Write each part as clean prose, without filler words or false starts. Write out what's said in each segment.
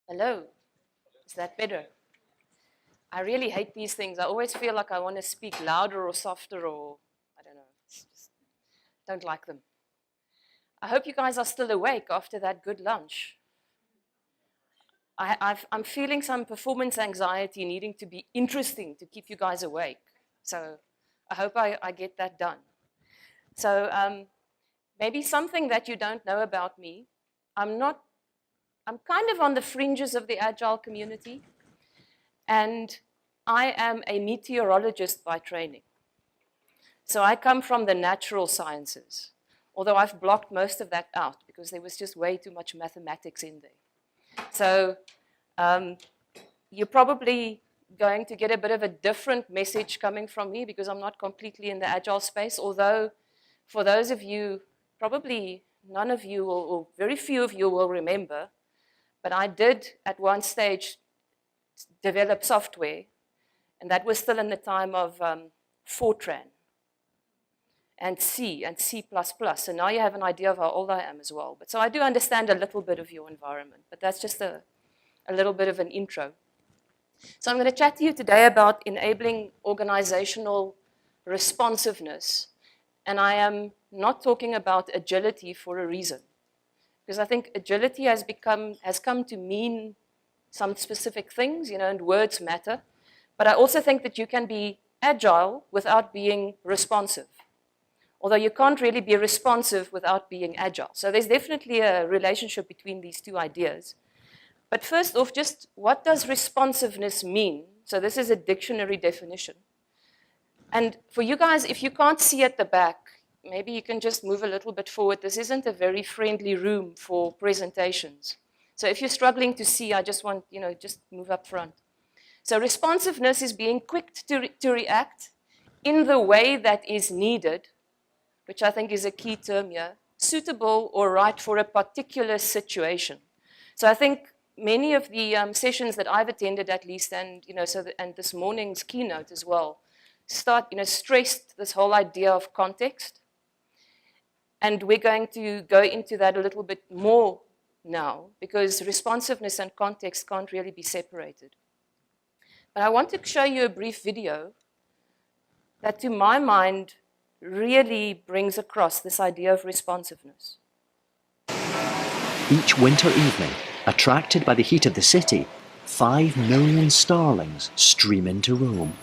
Hello, is that better? I really hate these things. I always feel like I want to speak louder or softer or, I don't know, just don't like them. I hope you guys are still awake after that good lunch. I'm feeling some performance anxiety needing to be interesting to keep you guys awake. So I hope I get that done. So maybe something that you don't know about me. I'm kind of on the fringes of the Agile community. And I am a meteorologist by training. So I come from the natural sciences, although I've blocked most of that out because there was just way too much mathematics in there. So you're probably going to get a bit of a different message coming from me because I'm not completely in the Agile space, although for those of you, probably none of you or very few of you will remember, but I did at one stage develop software, and that was still in the time of Fortran and C and C++. So now you have an idea of how old I am as well. But so I do understand a little bit of your environment, but that's just a little bit of an intro. So I'm going to chat to you today about enabling organizational responsiveness. And I am not talking about agility for a reason, because I think agility has come to mean some specific things, and words matter. But I also think that you can be agile without being responsive, although you can't really be responsive without being agile. So there's definitely a relationship between these two ideas. But first off, just what does responsiveness mean? So this is a dictionary definition. And for you guys, if you can't see at the back, maybe you can just move a little bit forward. This isn't a very friendly room for presentations. So if you're struggling to see, I just want, just move up front. So responsiveness is being quick to react in the way that is needed, which I think is a key term here, suitable or right for a particular situation. So I think many of the sessions that I've attended, at least, and and this morning's keynote as well, stressed this whole idea of context. And we're going to go into that a little bit more now, because responsiveness and context can't really be separated. But I want to show you a brief video that, to my mind, really brings across this idea of responsiveness. Each winter evening, attracted by the heat of the city, 5 million starlings stream into Rome.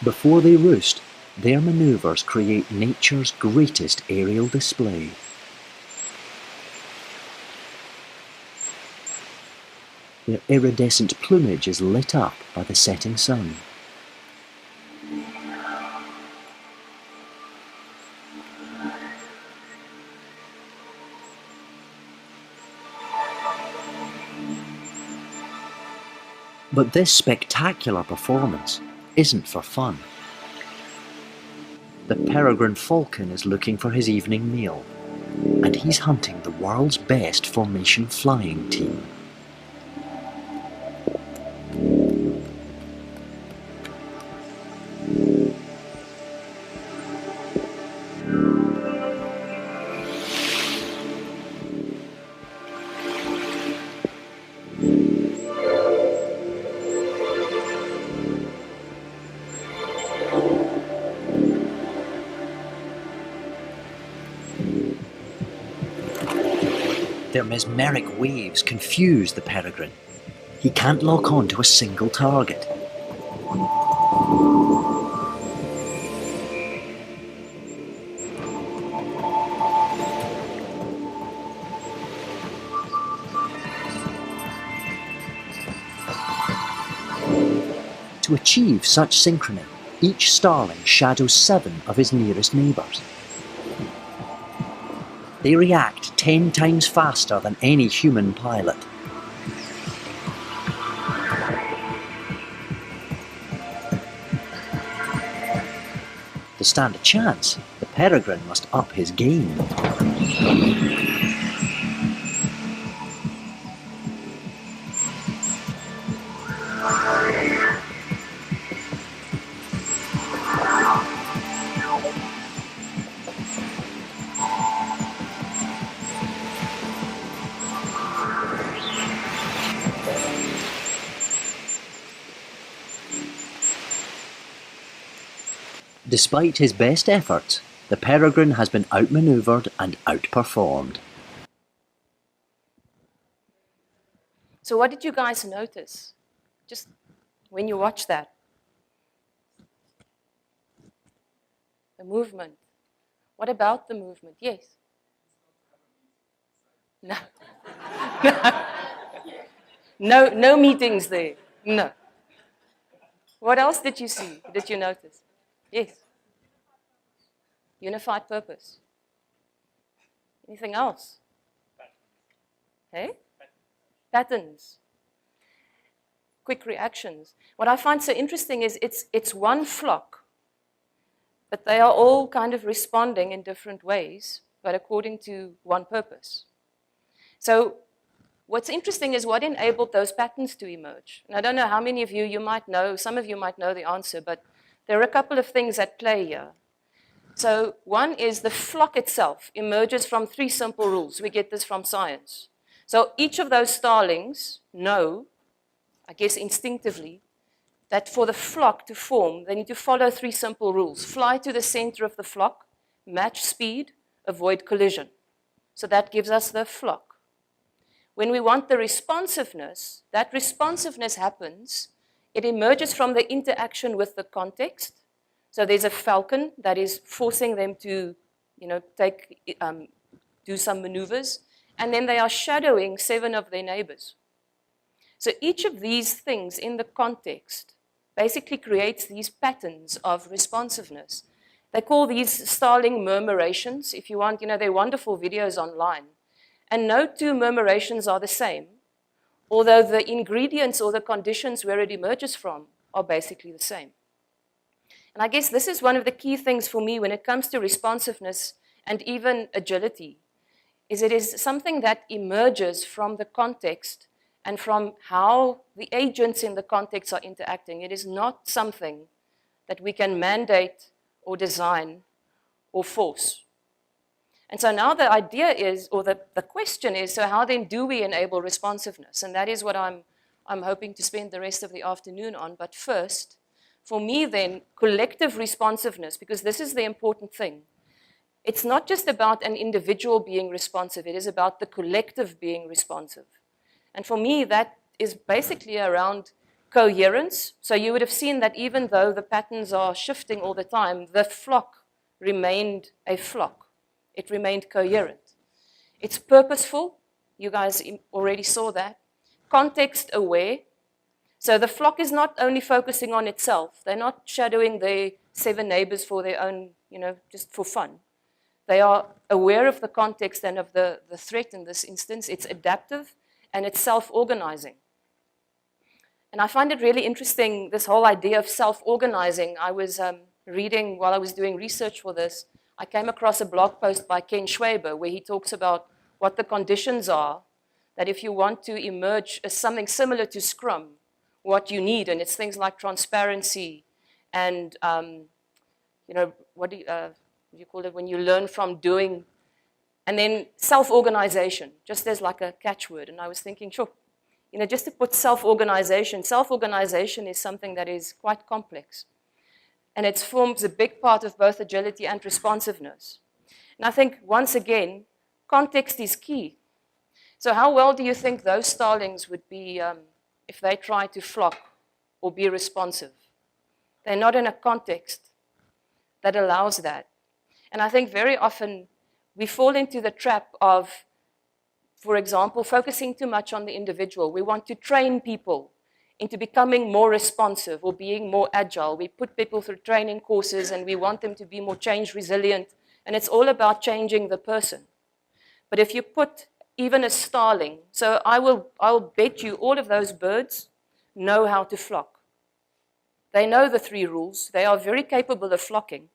Before they roost, their maneuvers create nature's greatest aerial display. Their iridescent plumage is lit up by the setting sun. But this spectacular performance isn't for fun. The peregrine falcon is looking for his evening meal, and he's hunting the world's best formation flying team. Their mesmeric waves confuse the peregrine. He can't lock on to a single target. To achieve such synchrony, each starling shadows 7 of his nearest neighbours. They react 10 times faster than any human pilot. To stand a chance, the peregrine must up his game. Despite his best efforts, the peregrine has been outmaneuvered and outperformed. So what did you guys notice? Just when you watch that? The movement. What about the movement? Yes. No. No meetings there. No. What else did you see? Did you notice? Yes. Unified purpose. Anything else? Hey? Patterns. Quick reactions. What I find so interesting is it's one flock, but they are all kind of responding in different ways, but according to one purpose. So what's interesting is what enabled those patterns to emerge. And I don't know how many of you might know, some of you might know the answer, but there are a couple of things at play here. So one is the flock itself emerges from 3 simple rules. We get this from science. So each of those starlings know, I guess instinctively, that for the flock to form, they need to follow 3 simple rules. Fly to the center of the flock, match speed, avoid collision. So that gives us the flock. When we want the responsiveness, that responsiveness happens, it emerges from the interaction with the context. So there's a falcon that is forcing them to, do some maneuvers, and then they are shadowing 7 of their neighbors. So each of these things in the context basically creates these patterns of responsiveness. They call these starling murmurations. If you want, there are wonderful videos online. And no 2 murmurations are the same, although the ingredients or the conditions where it emerges from are basically the same. And I guess this is one of the key things for me when it comes to responsiveness and even agility, is it is something that emerges from the context and from how the agents in the context are interacting. It is not something that we can mandate or design or force. And so now the idea is, or the question is, so how then do we enable responsiveness? And that is what I'm hoping to spend the rest of the afternoon on. But first, for me then, collective responsiveness, because this is the important thing. It's not just about an individual being responsive, it is about the collective being responsive. And for me, that is basically around coherence. So you would have seen that even though the patterns are shifting all the time, the flock remained a flock. It remained coherent. It's purposeful. You guys already saw that. Context aware. So the flock is not only focusing on itself. They're not shadowing their 7 neighbors for their own, just for fun. They are aware of the context and of the threat in this instance. It's adaptive and it's self-organizing. And I find it really interesting, this whole idea of self-organizing. I was reading, while I was doing research for this, I came across a blog post by Ken Schwaber where he talks about what the conditions are, that if you want to emerge as something similar to Scrum, what you need, and it's things like transparency and, what do you call it, when you learn from doing, and then self-organization, just as like a catchword. And I was thinking, sure, just to put self-organization is something that is quite complex. And it forms a big part of both agility and responsiveness. And I think, once again, context is key. So how well do you think those starlings would be if they try to flock or be responsive? They're not in a context that allows that. And I think very often we fall into the trap of, for example, focusing too much on the individual. We want to train people into becoming more responsive or being more agile. We put people through training courses and we want them to be more change resilient. And it's all about changing the person. But if you put even a starling, so I'll bet you all of those birds know how to flock. They know the 3 rules. They are very capable of flocking.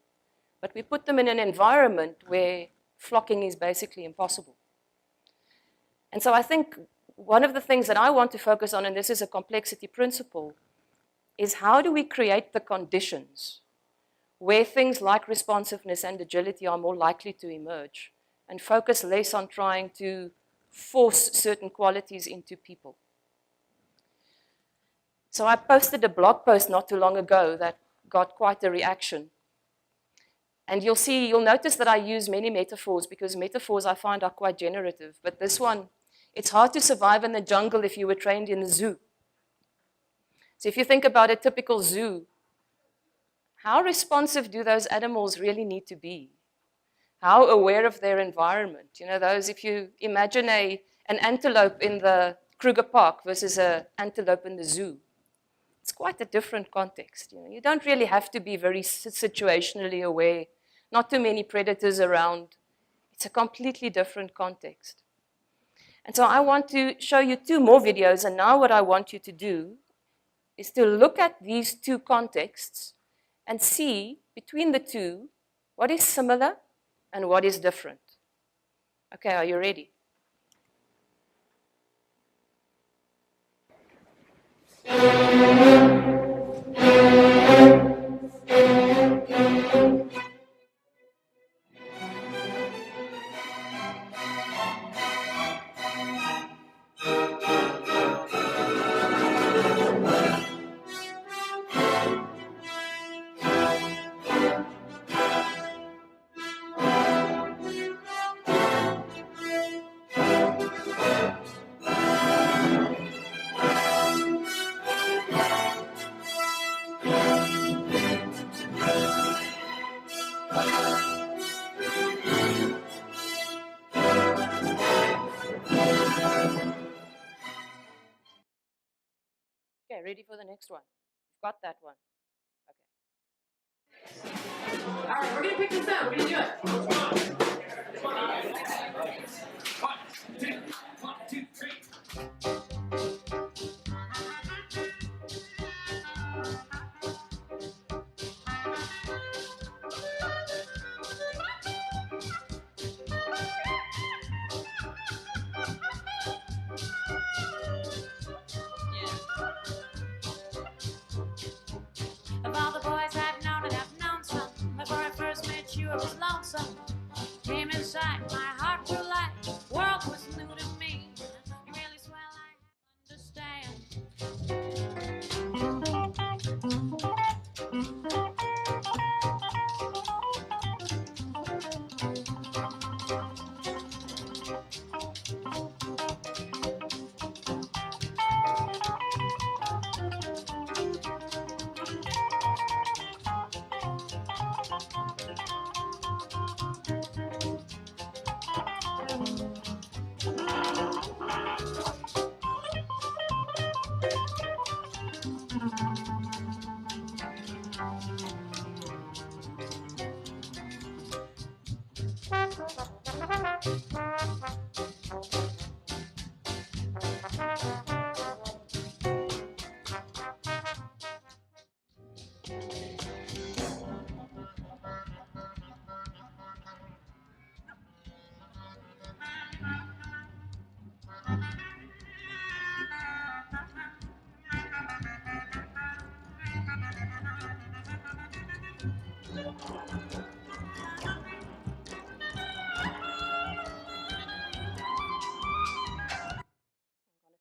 But we put them in an environment where flocking is basically impossible. And so I think one of the things that I want to focus on, and this is a complexity principle, is how do we create the conditions where things like responsiveness and agility are more likely to emerge, and focus less on trying to force certain qualities into people. So I posted a blog post not too long ago that got quite a reaction. And you'll notice that I use many metaphors because metaphors I find are quite generative. But this one, it's hard to survive in the jungle if you were trained in the zoo. So if you think about a typical zoo, how responsive do those animals really need to be? How aware of their environment? You know, if you imagine an antelope in the Kruger Park versus an antelope in the zoo, it's quite a different context. You know, you don't really have to be very situationally aware, not too many predators around. It's a completely different context. And so I want to show you 2 more videos, and now what I want you to do is to look at these 2 contexts and see between the 2 what is similar and what is different. Okay, are you ready? Okay, ready for the next one? You've got that one. All right, we're going to pick this up. We're going to do it. One, two, three. Of all the boys I've known, and I've known some. Before I first met you, I was lonesome. Came inside, my heart grew light. World was new to me. You really swell, I understand.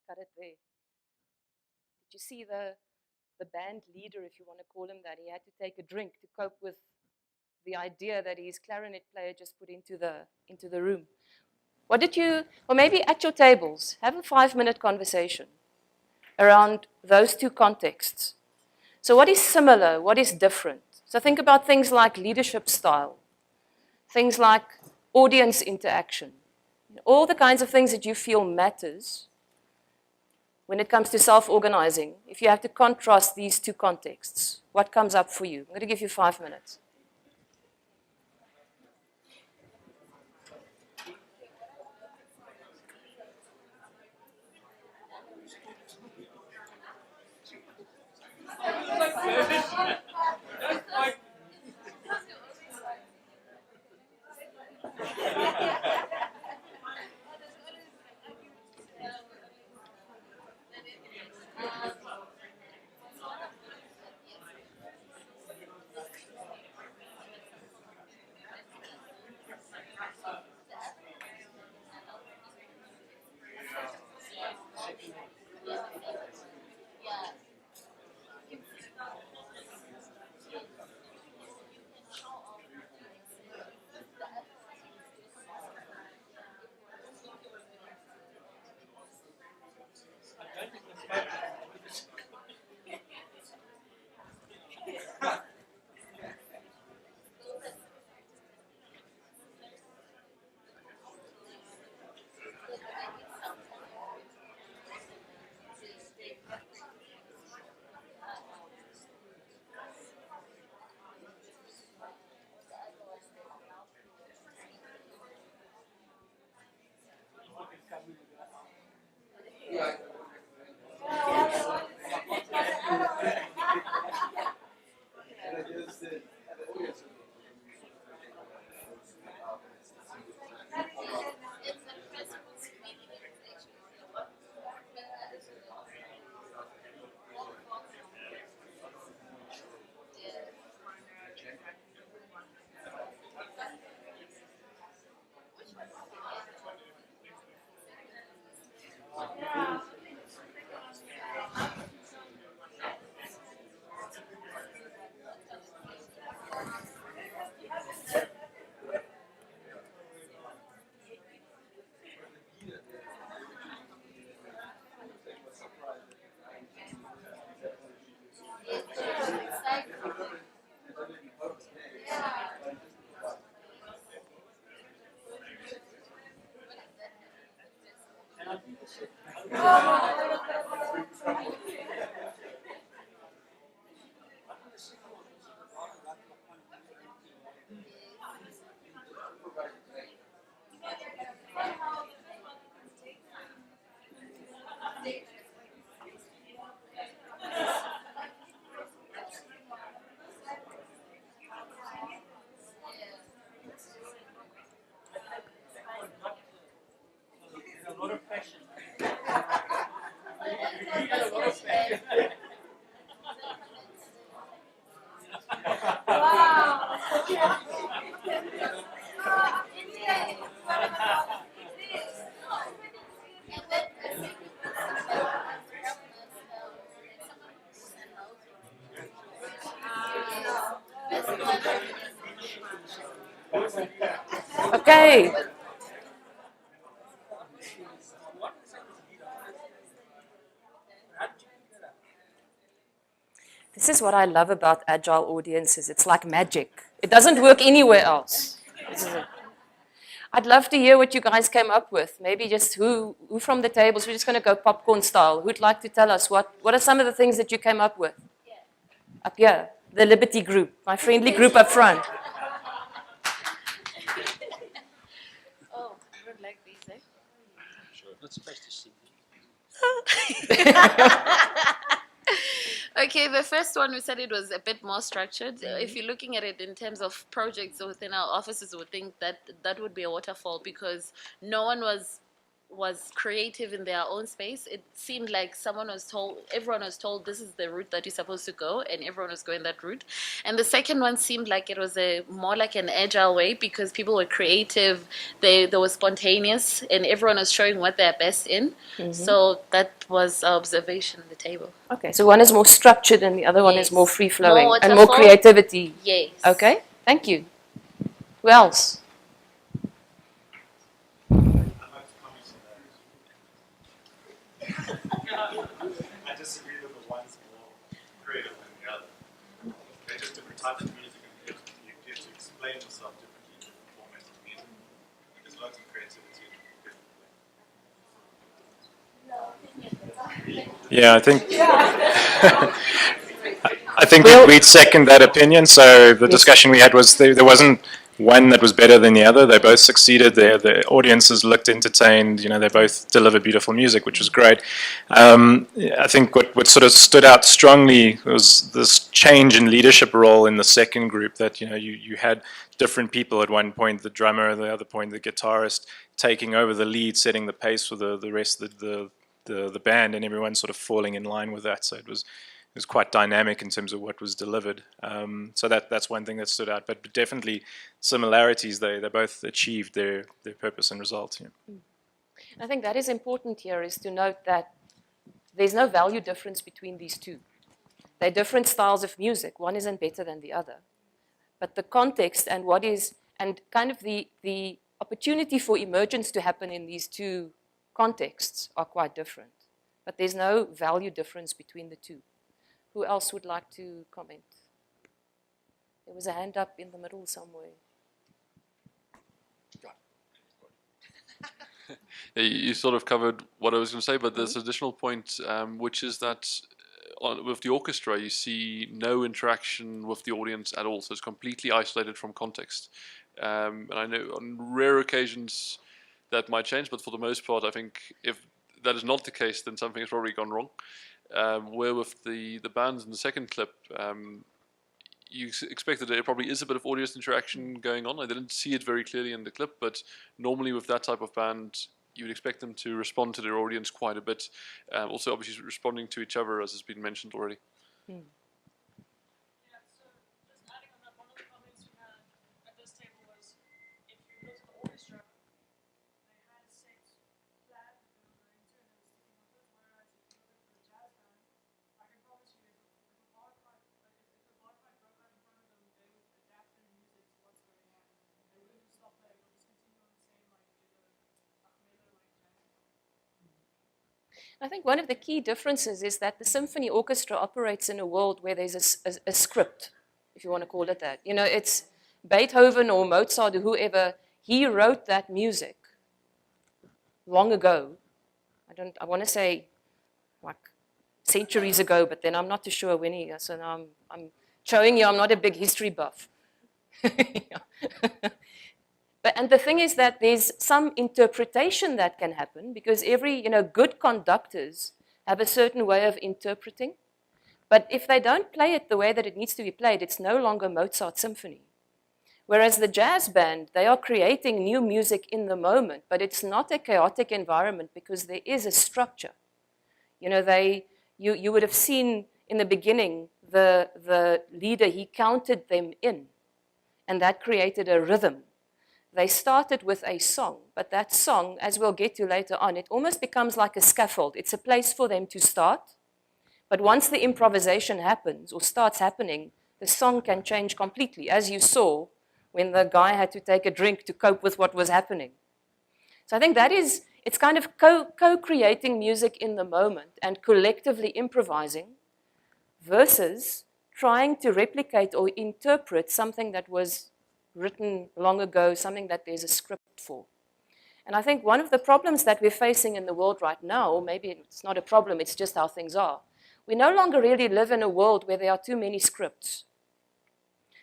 Cut it there. Did you see the band leader, if you want to call him that? He had to take a drink to cope with the idea that his clarinet player just put into the room. What did you, or maybe at your tables, have a 5-minute conversation around those 2 contexts. So what is similar? What is different? So think about things like leadership style, things like audience interaction, all the kinds of things that you feel matters when it comes to self-organizing. If you have to contrast these 2 contexts, what comes up for you? I'm going to give you 5 minutes. Okay. This is what I love about Agile audiences. It's like magic. It doesn't work anywhere else. This is it. I'd love to hear what you guys came up with. Maybe just who from the tables, we're just going to go popcorn style. Who'd like to tell us what are some of the things that you came up with? Up here, the Liberty group, my friendly group up front. Oh, I don't like these, eh? Sure, not supposed to see. Okay, the first one we said it was a bit more structured. If you're looking at it in terms of projects within our offices, would think that that would be a waterfall because no one was creative in their own space. It seemed like everyone was told this is the route that you're supposed to go, and everyone was going that route. And the second one seemed like it was more like an agile way because people were creative, they were spontaneous, and everyone was showing what they're best in. So that was our observation on the table. Okay, so one is more structured and the other one is Yes. more free-flowing More and more waterfall. creativity. Yes. Okay, thank you. Who else? I disagree that the one's more creative than the other. They're just different types of music, and you get to explain yourself differently in the format of music. There's lots of creativity in it. Yeah, I think we'd second that opinion. So the discussion we had was there wasn't one that was better than the other. They both succeeded. The audiences looked entertained. You know, they both delivered beautiful music, which was great. I think what sort of stood out strongly was this change in leadership role in the second group. That you had different people at one point, the drummer, at the other point the guitarist, taking over the lead, setting the pace for the rest of the band, and everyone sort of falling in line with that. So it was quite dynamic in terms of what was delivered. So that's one thing that stood out. But definitely similarities. They both achieved their purpose and result. Yeah. I think that is important here, is to note that there's no value difference between these two. They're different styles of music. One isn't better than the other. But the context and kind of the opportunity for emergence to happen in these two contexts are quite different. But there's no value difference between the two. Who else would like to comment? There was a hand up in the middle somewhere. You sort of covered what I was going to say, but there's an additional point, which is that with the orchestra, you see no interaction with the audience at all. So it's completely isolated from context. And I know on rare occasions that might change, but for the most part, I think if that is not the case, then something has probably gone wrong. Where with the bands in the second clip, you expect that there probably is a bit of audience interaction going on. I didn't see it very clearly in the clip, but normally with that type of band, you would expect them to respond to their audience quite a bit. Also, obviously, responding to each other, as has been mentioned already. Yeah, so just adding on that, one of the comments we had at this table was if you look at the orchestra, they had six flat that they were going to and they were sticking with it, whereas if you look at the jazz band, I can promise you if a bar pipe broke out in front of them, they would adapt their music to what's going on. They wouldn't just stop there, they would just continue on the same like I think one of the key differences is that the symphony orchestra operates in a world where there's a script, if you want to call it that. You know, it's Beethoven or Mozart or whoever, he wrote that music long ago. I want to say like centuries ago, but then I'm not too sure when he, so now I'm showing you I'm not a big history buff. And the thing is that there's some interpretation that can happen because every, good conductors have a certain way of interpreting. But if they don't play it the way that it needs to be played, it's no longer Mozart's symphony. Whereas the jazz band, they are creating new music in the moment, but it's not a chaotic environment because there is a structure. You would have seen in the beginning, the leader, he counted them in, and that created a rhythm. They started with a song, but that song, as we'll get to later on, it almost becomes like a scaffold. It's a place for them to start. But once the improvisation happens or starts happening, the song can change completely, as you saw when the guy had to take a drink to cope with what was happening. So I think it's kind of co-creating music in the moment and collectively improvising versus trying to replicate or interpret something that was written long ago, something that there's a script for. And I think one of the problems that we're facing in the world right now, or maybe it's not a problem, it's just how things are, we no longer really live in a world where there are too many scripts.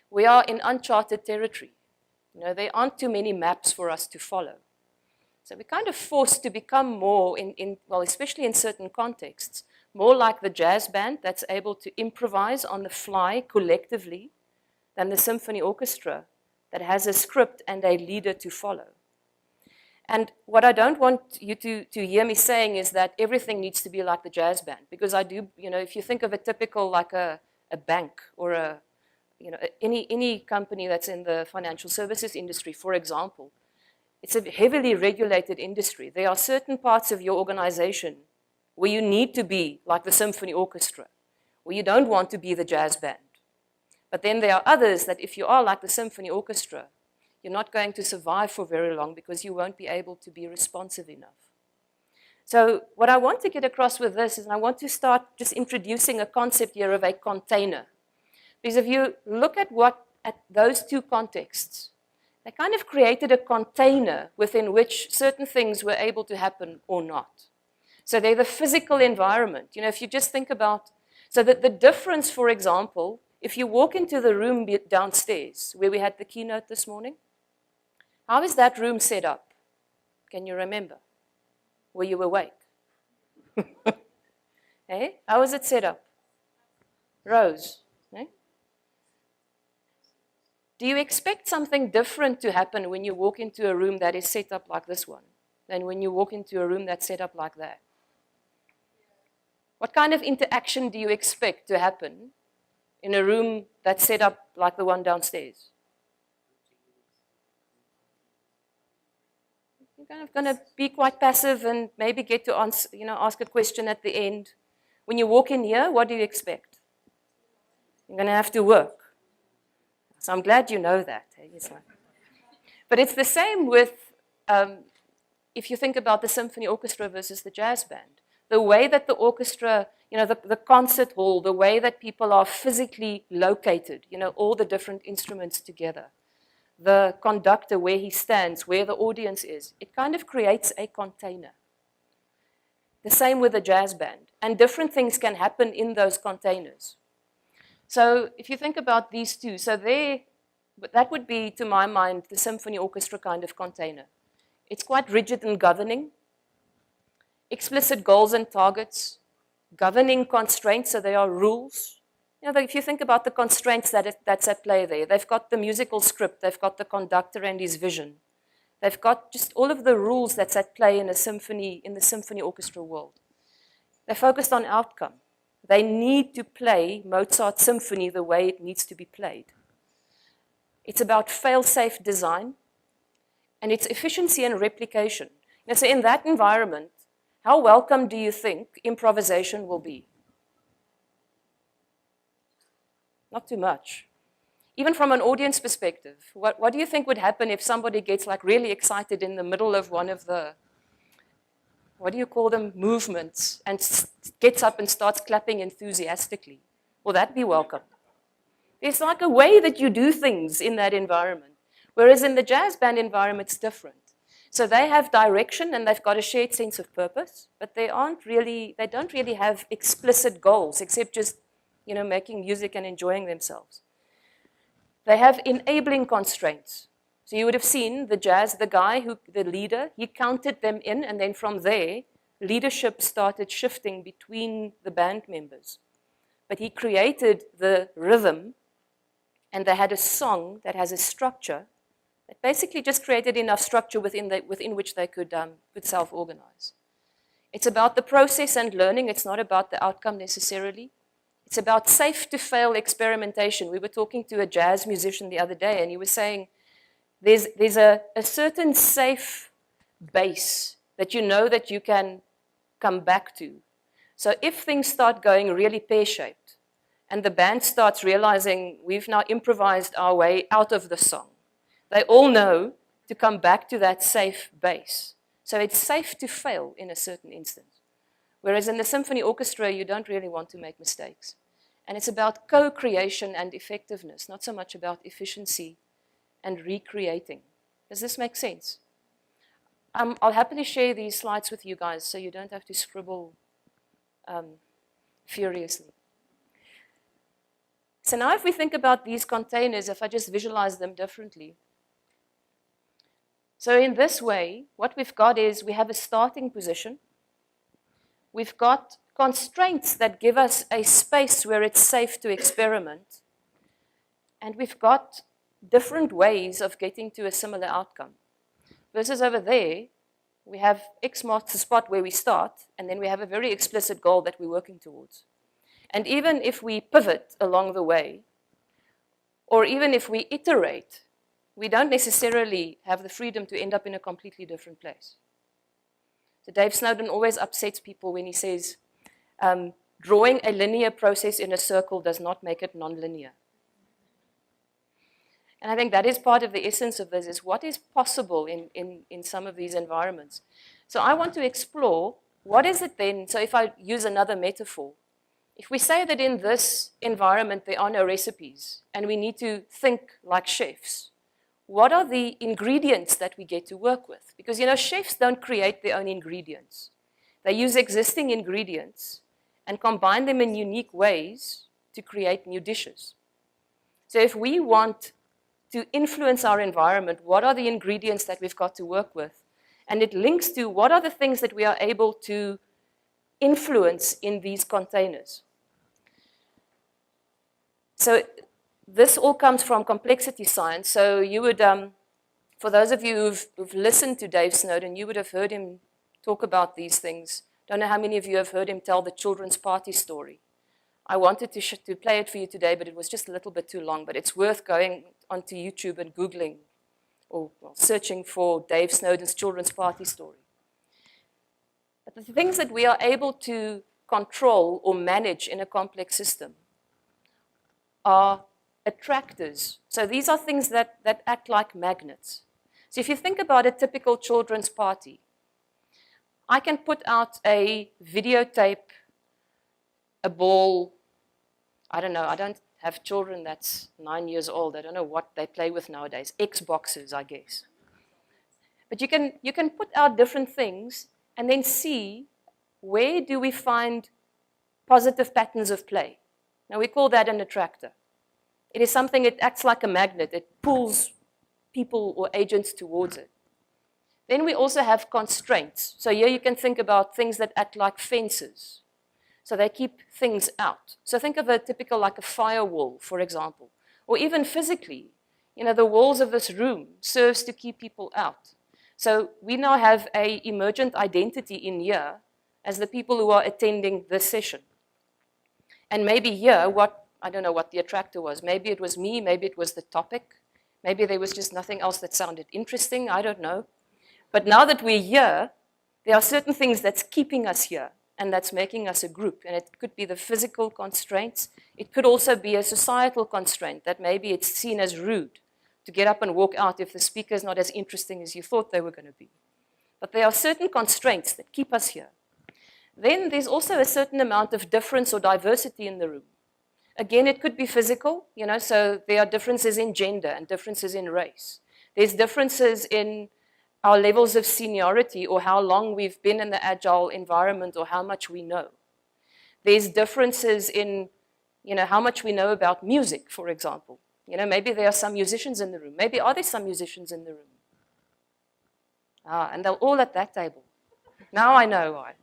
We are in uncharted territory. There aren't too many maps for us to follow. So we're kind of forced to become more, especially in certain contexts, more like the jazz band that's able to improvise on the fly collectively than the symphony orchestra that has a script and a leader to follow. And what I don't want you to hear me saying is that everything needs to be like the jazz band, because I do, if you think of a typical, like a bank or any company that's in the financial services industry, for example, it's a heavily regulated industry. There are certain parts of your organization where you need to be like the symphony orchestra, where you don't want to be the jazz band. But then there are others that if you are like the symphony orchestra, you're not going to survive for very long because you won't be able to be responsive enough. So what I want to get across with this is I want to start just introducing a concept here of a container. Because if you look at those two contexts, they kind of created a container within which certain things were able to happen or not. So they're the physical environment. If you just think about, so that the difference, for example, if you walk into the room downstairs where we had the keynote this morning, how is that room set up? Can you remember? Were you awake? Hey? How is it set up? Rows. Eh? Do you expect something different to happen when you walk into a room that is set up like this one than when you walk into a room that's set up like that? What kind of interaction do you expect to happen in a room that's set up like the one downstairs? You're kind of going to be quite passive and maybe get to answer, ask a question at the end. When you walk in here, what do you expect? You're going to have to work. So I'm glad you know that. But it's the same with, if you think about the symphony orchestra versus the jazz band. The way that the orchestra, the concert hall, the way that people are physically located, all the different instruments together. The conductor, where he stands, where the audience is, it kind of creates a container. The same with the jazz band. And different things can happen in those containers. So if you think about these two, that would be, to my mind, the symphony orchestra kind of container. It's quite rigid and governing. Explicit goals and targets, governing constraints, so there are rules. if you think about the constraints that's at play there, they've got the musical script, they've got the conductor and his vision. They've got just all of the rules that's at play in the symphony orchestra world. They're focused on outcome. They need to play Mozart's symphony the way it needs to be played. It's about fail-safe design, and it's efficiency and replication. So in that environment, how welcome do you think improvisation will be? Not too much. Even from an audience perspective, what do you think would happen if somebody gets like really excited in the middle of one of the, what do you call them, movements, and gets up and starts clapping enthusiastically? Will that be welcome? It's like a way that you do things in that environment. Whereas in the jazz band environment, it's different. So they have direction and they've got a shared sense of purpose, but they don't really have explicit goals except just, making music and enjoying themselves. They have enabling constraints. So you would have seen the leader, he counted them in, and then from there, leadership started shifting between the band members. But he created the rhythm, and they had a song that has a structure that basically just created enough structure within which they could self-organize. It's about the process and learning. It's not about the outcome necessarily. It's about safe-to-fail experimentation. We were talking to a jazz musician the other day, and he was saying there's a certain safe base that you know that you can come back to. So if things start going really pear-shaped, and the band starts realizing we've now improvised our way out of the song, they all know to come back to that safe base. So it's safe to fail in a certain instance. Whereas in the symphony orchestra, you don't really want to make mistakes. And it's about co-creation and effectiveness, not so much about efficiency and recreating. Does this make sense? I'll happily share these slides with you guys so you don't have to scribble furiously. So now if we think about these containers, if I just visualize them differently. So in this way, what we've got is we have a starting position. We've got constraints that give us a space where it's safe to experiment. And we've got different ways of getting to a similar outcome. Versus over there, we have X marks the spot where we start, and then we have a very explicit goal that we're working towards. And even if we pivot along the way, or even if we iterate, we don't necessarily have the freedom to end up in a completely different place. So Dave Snowden always upsets people when he says, drawing a linear process in a circle does not make it nonlinear. And I think that is part of the essence of this, is what is possible in some of these environments. So I want to explore, what is it then, so if I use another metaphor, if we say that in this environment there are no recipes, and we need to think like chefs, what are the ingredients that we get to work with? Because, chefs don't create their own ingredients. They use existing ingredients and combine them in unique ways to create new dishes. So if we want to influence our environment, what are the ingredients that we've got to work with? And it links to what are the things that we are able to influence in these containers. So this all comes from complexity science. So you would, for those of you who've listened to Dave Snowden, you would have heard him talk about these things. Don't know how many of you have heard him tell the children's party story. I wanted to play it for you today, but it was just a little bit too long. But it's worth going onto YouTube and Googling or searching for Dave Snowden's children's party story. But the things that we are able to control or manage in a complex system are attractors. So these are things that act like magnets. So if you think about a typical children's party, I can put out a videotape, a ball. I don't know, I don't have children that's 9 years old. I don't know what they play with nowadays. Xboxes, I guess. But you can put out different things and then see where do we find positive patterns of play. Now we call that an attractor. It is something, it acts like a magnet. It pulls people or agents towards it. Then we also have constraints. So here you can think about things that act like fences. So they keep things out. So think of a typical, like a firewall, for example, or even physically, the walls of this room serves to keep people out. So we now have an emergent identity in here as the people who are attending this session. And maybe here, I don't know what the attractor was. Maybe it was me, maybe it was the topic. Maybe there was just nothing else that sounded interesting, I don't know. But now that we're here, there are certain things that's keeping us here and that's making us a group. And it could be the physical constraints. It could also be a societal constraint that maybe it's seen as rude to get up and walk out if the speaker is not as interesting as you thought they were going to be. But there are certain constraints that keep us here. Then there's also a certain amount of difference or diversity in the room. Again, it could be physical, so there are differences in gender and differences in race. There's differences in our levels of seniority or how long we've been in the Agile environment or how much we know. There's differences in, how much we know about music, for example. Maybe there are some musicians in the room. Maybe are there some musicians in the room? And they're all at that table. Now I know why.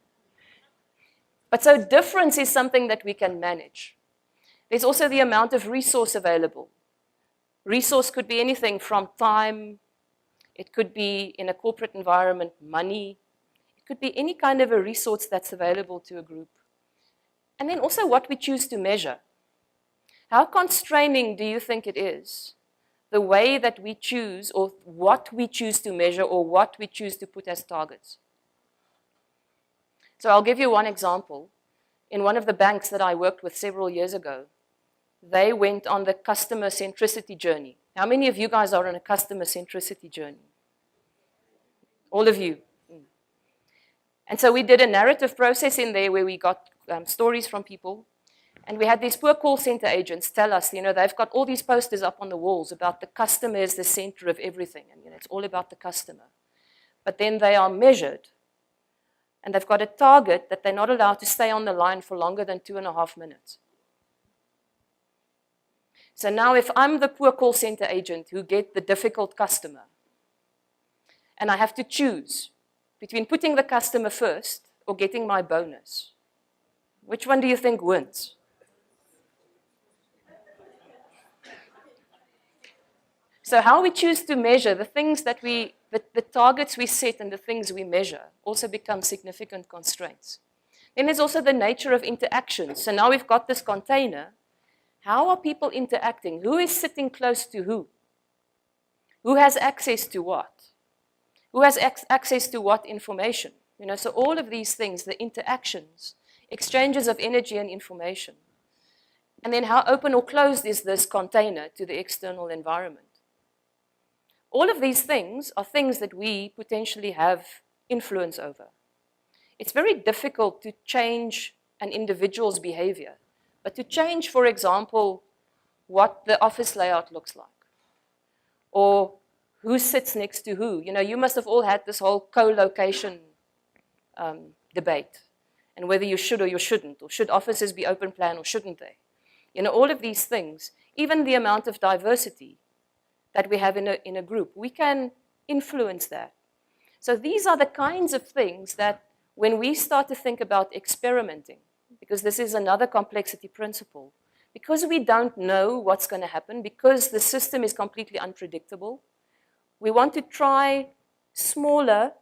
But so difference is something that we can manage. There's also the amount of resource available. Resource could be anything from time. It could be, in a corporate environment, money. It could be any kind of a resource that's available to a group. And then also what we choose to measure. How constraining do you think it is, the way that we choose or what we choose to measure or what we choose to put as targets? So I'll give you one example. In one of the banks that I worked with several years ago, they went on the customer centricity journey. How many of you guys are on a customer centricity journey? All of you. And so we did a narrative process in there where we got stories from people. And we had these poor call center agents tell us, they've got all these posters up on the walls about the customer is the center of everything. And it's all about the customer. But then they are measured. And they've got a target that they're not allowed to stay on the line for longer than 2.5 minutes. So now if I'm the poor call center agent who get the difficult customer, and I have to choose between putting the customer first or getting my bonus, which one do you think wins? So how we choose to measure, the things that the targets we set and the things we measure also become significant constraints. Then there's also the nature of interactions. So now we've got this container. How are people interacting? Who is sitting close to who? Who has access to what? Who has access to what information? So all of these things, the interactions, exchanges of energy and information. And then how open or closed is this container to the external environment? All of these things are things that we potentially have influence over. It's very difficult to change an individual's behavior, but to change, for example, what the office layout looks like, or who sits next to who. You must have all had this whole co-location debate, and whether you should or you shouldn't, or should offices be open plan or shouldn't they? All of these things, even the amount of diversity that we have in a group, we can influence that. So these are the kinds of things that when we start to think about experimenting, because this is another complexity principle, because we don't know what's going to happen, because the system is completely unpredictable, we want to try smaller,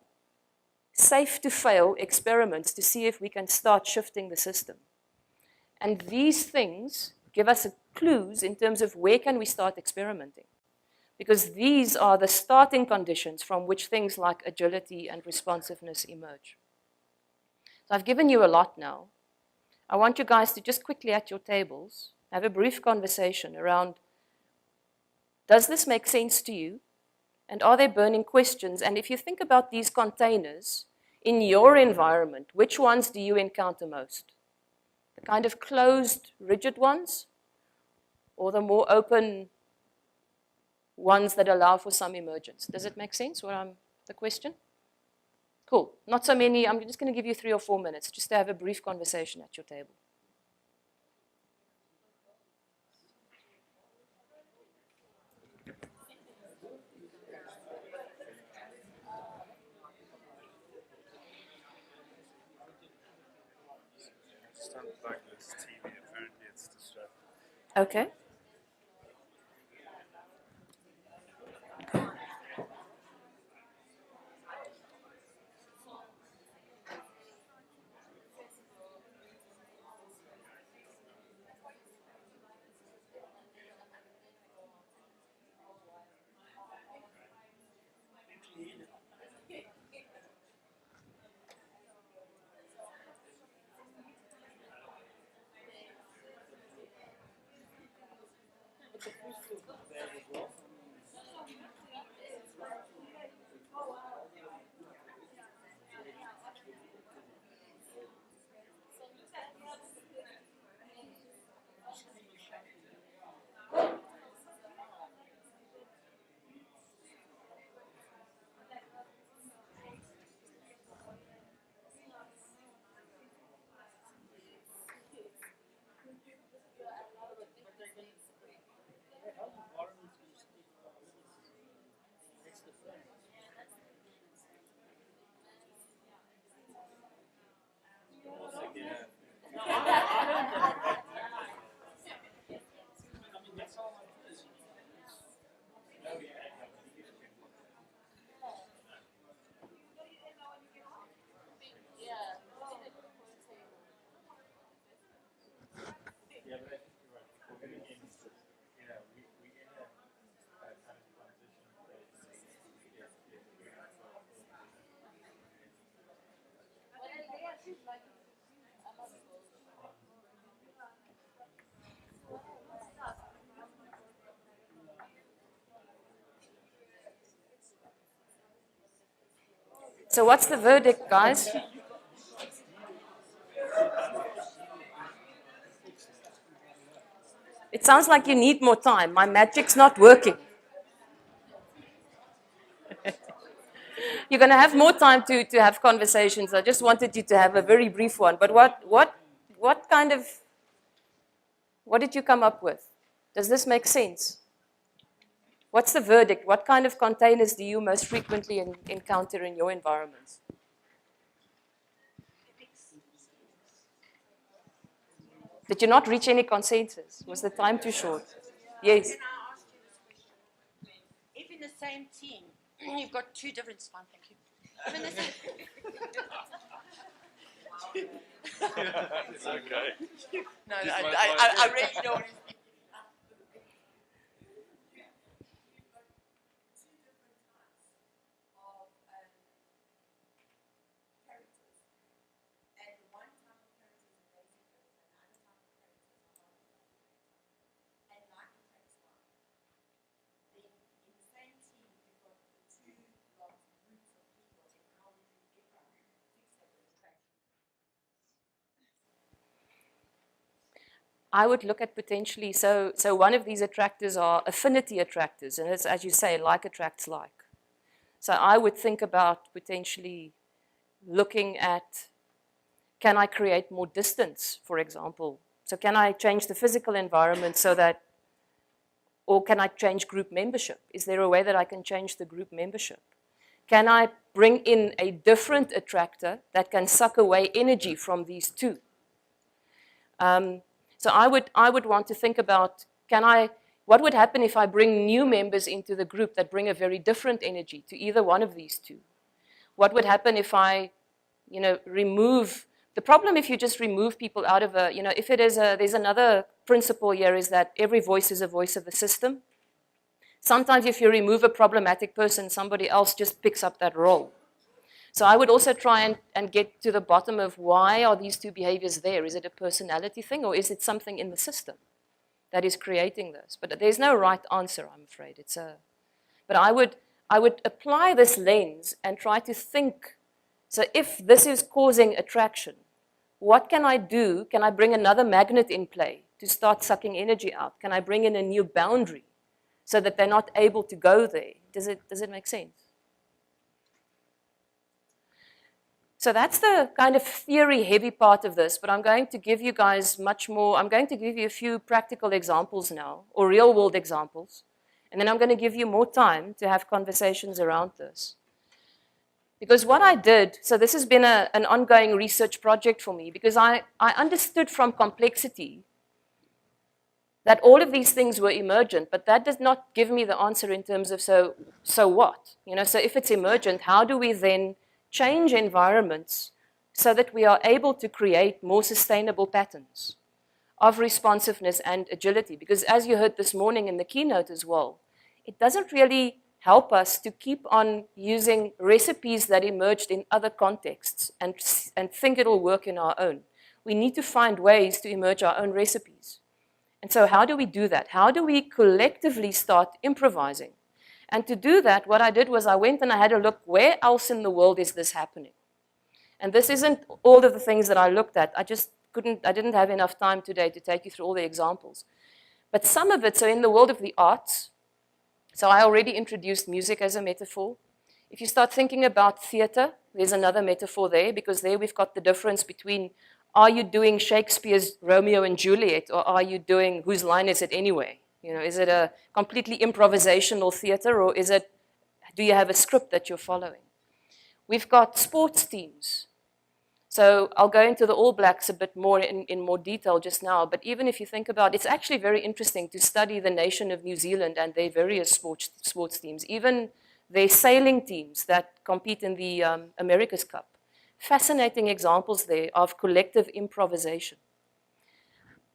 safe-to-fail experiments to see if we can start shifting the system. And these things give us clues in terms of where can we start experimenting. Because these are the starting conditions from which things like agility and responsiveness emerge. So I've given you a lot now. I want you guys to just quickly at your tables have a brief conversation around, does this make sense to you? And are there burning questions? And if you think about these containers in your environment, which ones do you encounter most? The kind of closed, rigid ones, or the more open ones that allow for some emergence? Does it make sense, the question? Cool. Not so many. I'm just going to give you 3 or 4 minutes just to have a brief conversation at your table. just unplug this TV. Apparently, it's distracting. Okay. So what's the verdict, guys? It sounds like you need more time. My magic's not working. You're going to have more time to have conversations. I just wanted you to have a very brief one. But what did you come up with? Does this make sense? What's the verdict? What kind of containers do you most frequently encounter in your environments? Did you not reach any consensus? Was the time too short? Yes. Can I ask you this question? If in the same team, you've got two different fine, thank you. If in the same It's okay. No, I really don't want to speak. I would look at potentially, so one of these attractors are affinity attractors, and it's, as you say, like attracts like. So I would think about potentially looking at, can I create more distance, for example? So can I change the physical environment so that, or can I change group membership? Is there a way that I can change the group membership? Can I bring in a different attractor that can suck away energy from these two? So I would want to think about, what would happen if I bring new members into the group that bring a very different energy to either one of these two? What would happen if I, remove, the problem if you just remove people out of if it is there's another principle here is that every voice is a voice of the system. Sometimes if you remove a problematic person, somebody else just picks up that role. So I would also try and get to the bottom of why are these two behaviors there? Is it a personality thing or is it something in the system that is creating this? But there's no right answer, I'm afraid. But I would apply this lens and try to think, so if this is causing attraction, what can I do? Can I bring another magnet in play to start sucking energy out? Can I bring in a new boundary so that they're not able to go there? Does it make sense? So that's the kind of theory-heavy part of this, but I'm going to give you guys much more. I'm going to give you a few practical examples now, or real-world examples, and then I'm going to give you more time to have conversations around this. Because what I did, so this has been an ongoing research project for me, because I understood from complexity that all of these things were emergent, but that does not give me the answer in terms of so what? So if it's emergent, how do we then change environments so that we are able to create more sustainable patterns of responsiveness and agility? Because as you heard this morning in the keynote as well, it doesn't really help us to keep on using recipes that emerged in other contexts and think it'll work in our own. We need to find ways to emerge our own recipes. And so how do we do that? How do we collectively start improvising? And to do that, what I did was I went and I had a look, where else in the world is this happening? And this isn't all of the things that I looked at. I didn't have enough time today to take you through all the examples. But some of it, so in the world of the arts, so I already introduced music as a metaphor. If you start thinking about theater, there's another metaphor there, because there we've got the difference between, are you doing Shakespeare's Romeo and Juliet, or are you doing Whose Line Is It Anyway? Is it a completely improvisational theater, or do you have a script that you're following? We've got sports teams. So I'll go into the All Blacks a bit more in more detail just now, but even if you think about it, it's actually very interesting to study the nation of New Zealand and their various sports teams, even their sailing teams that compete in the America's Cup. Fascinating examples there of collective improvisation.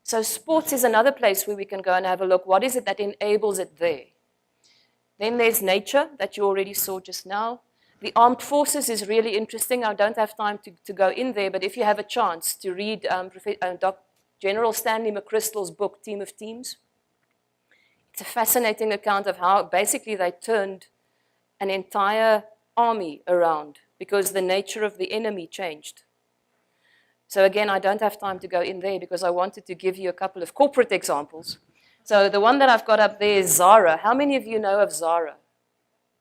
So sports is another place where we can go and have a look. What is it that enables it there? Then there's nature that you already saw just now. The armed forces is really interesting. I don't have time to go in there, but if you have a chance to read General Stanley McChrystal's book, Team of Teams, it's a fascinating account of how basically they turned an entire army around because the nature of the enemy changed. So again, I don't have time to go in there because I wanted to give you a couple of corporate examples. So the one that I've got up there is Zara. How many of you know of Zara?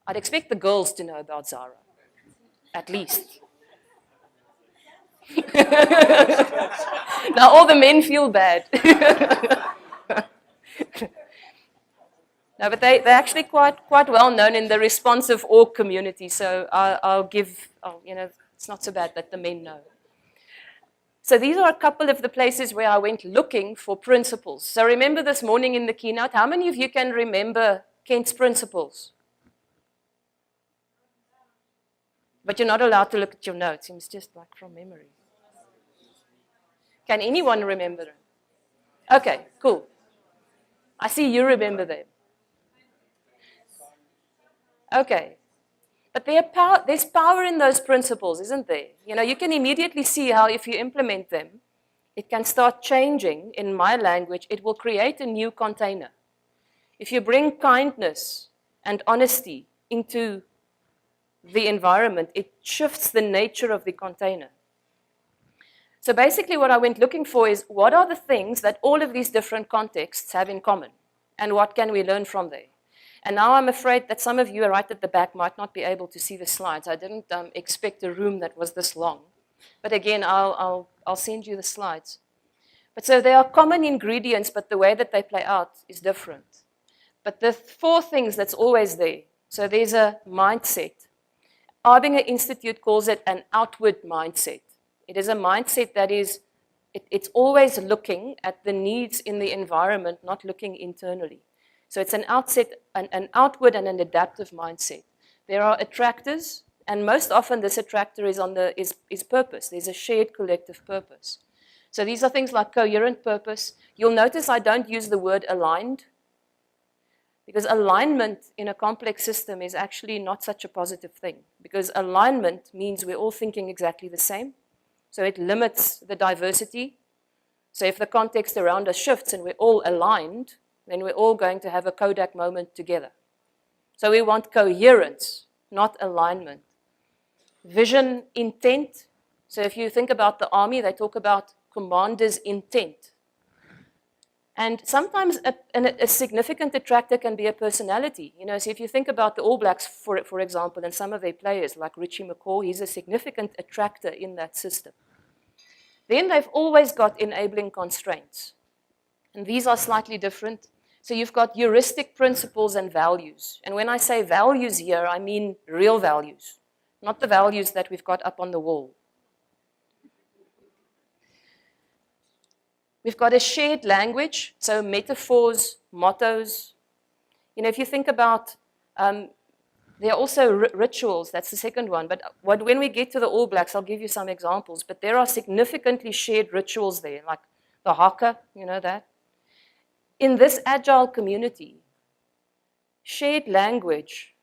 I'd expect the girls to know about Zara, at least. Now all the men feel bad. No, but they're actually quite well known in the responsive org community, so it's not so bad that the men know. So these are a couple of the places where I went looking for principles. So remember this morning in the keynote, how many of you can remember Kent's principles? But you're not allowed to look at your notes. It's just like from memory. Can anyone remember them? Okay, cool. I see you remember them. Okay. But there's power in those principles, isn't there? You can immediately see how if you implement them, it can start changing. In my language, it will create a new container. If you bring kindness and honesty into the environment, it shifts the nature of the container. So basically what I went looking for is, what are the things that all of these different contexts have in common? And what can we learn from there? And now I'm afraid that some of you right at the back might not be able to see the slides. I didn't expect a room that was this long. But again, I'll send you the slides. But so there are common ingredients, but the way that they play out is different. But the 4 things that's always there. So there's a mindset. Arbinger Institute calls it an outward mindset. It is a mindset that is, it's always looking at the needs in the environment, not looking internally. So it's an outward and an adaptive mindset. There are attractors, and most often this attractor is purpose. There's a shared collective purpose. So these are things like coherent purpose. You'll notice I don't use the word aligned, because alignment in a complex system is actually not such a positive thing, because alignment means we're all thinking exactly the same. So it limits the diversity. So if the context around us shifts and we're all aligned, then we're all going to have a Kodak moment together. So we want coherence, not alignment. Vision, intent. So if you think about the army, they talk about commander's intent. And sometimes a significant attractor can be a personality. So if you think about the All Blacks, for example, and some of their players, like Richie McCaw, he's a significant attractor in that system. Then they've always got enabling constraints. And these are slightly different. So you've got heuristic principles and values. And when I say values here, I mean real values, not the values that we've got up on the wall. We've got a shared language, so metaphors, mottos. You know, if you think about, there are also rituals, that's the second one, but when we get to the All Blacks, I'll give you some examples, but there are significantly shared rituals there, like the haka, you know that. In this Agile community, shared language,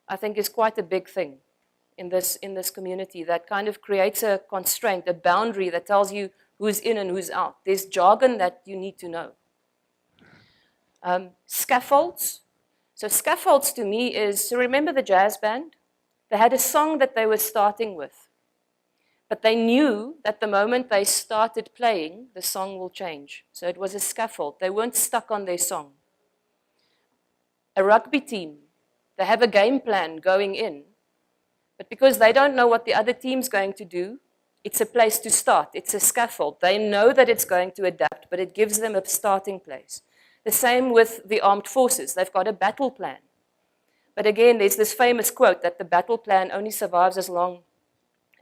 I think, is quite a big thing in this community that kind of creates a constraint, a boundary that tells you who's in and who's out. There's jargon that you need to know. Scaffolds. So scaffolds to me is, so remember the jazz band? They had a song that they were starting with, but they knew that the moment they started playing, the song will change. So it was a scaffold. They weren't stuck on their song. A rugby team, they have a game plan going in, but because they don't know what the other team's going to do, it's a place to start. It's a scaffold. They know that it's going to adapt, but it gives them a starting place. The same with the armed forces. They've got a battle plan. But again, there's this famous quote that the battle plan only survives as long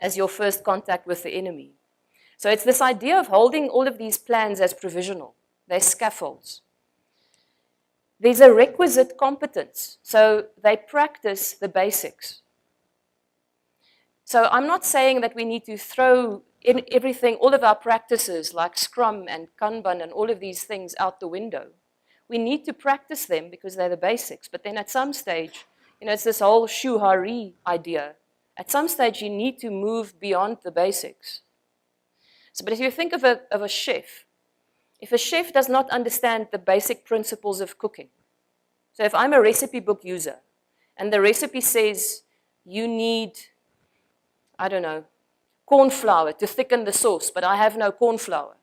as your first contact with the enemy. So it's this idea of holding all of these plans as provisional. They're scaffolds. There's a requisite competence. So they practice the basics. So I'm not saying that we need to throw in everything, all of our practices like Scrum and Kanban and all of these things out the window. We need to practice them because they're the basics. But then at some stage, you know, it's this whole shuhari idea. At some stage, you need to move beyond the basics. So, but if you think of a chef, if a chef does not understand the basic principles of cooking, so if I'm a recipe book user and the recipe says you need, I don't know, corn flour to thicken the sauce, but I have no corn flour,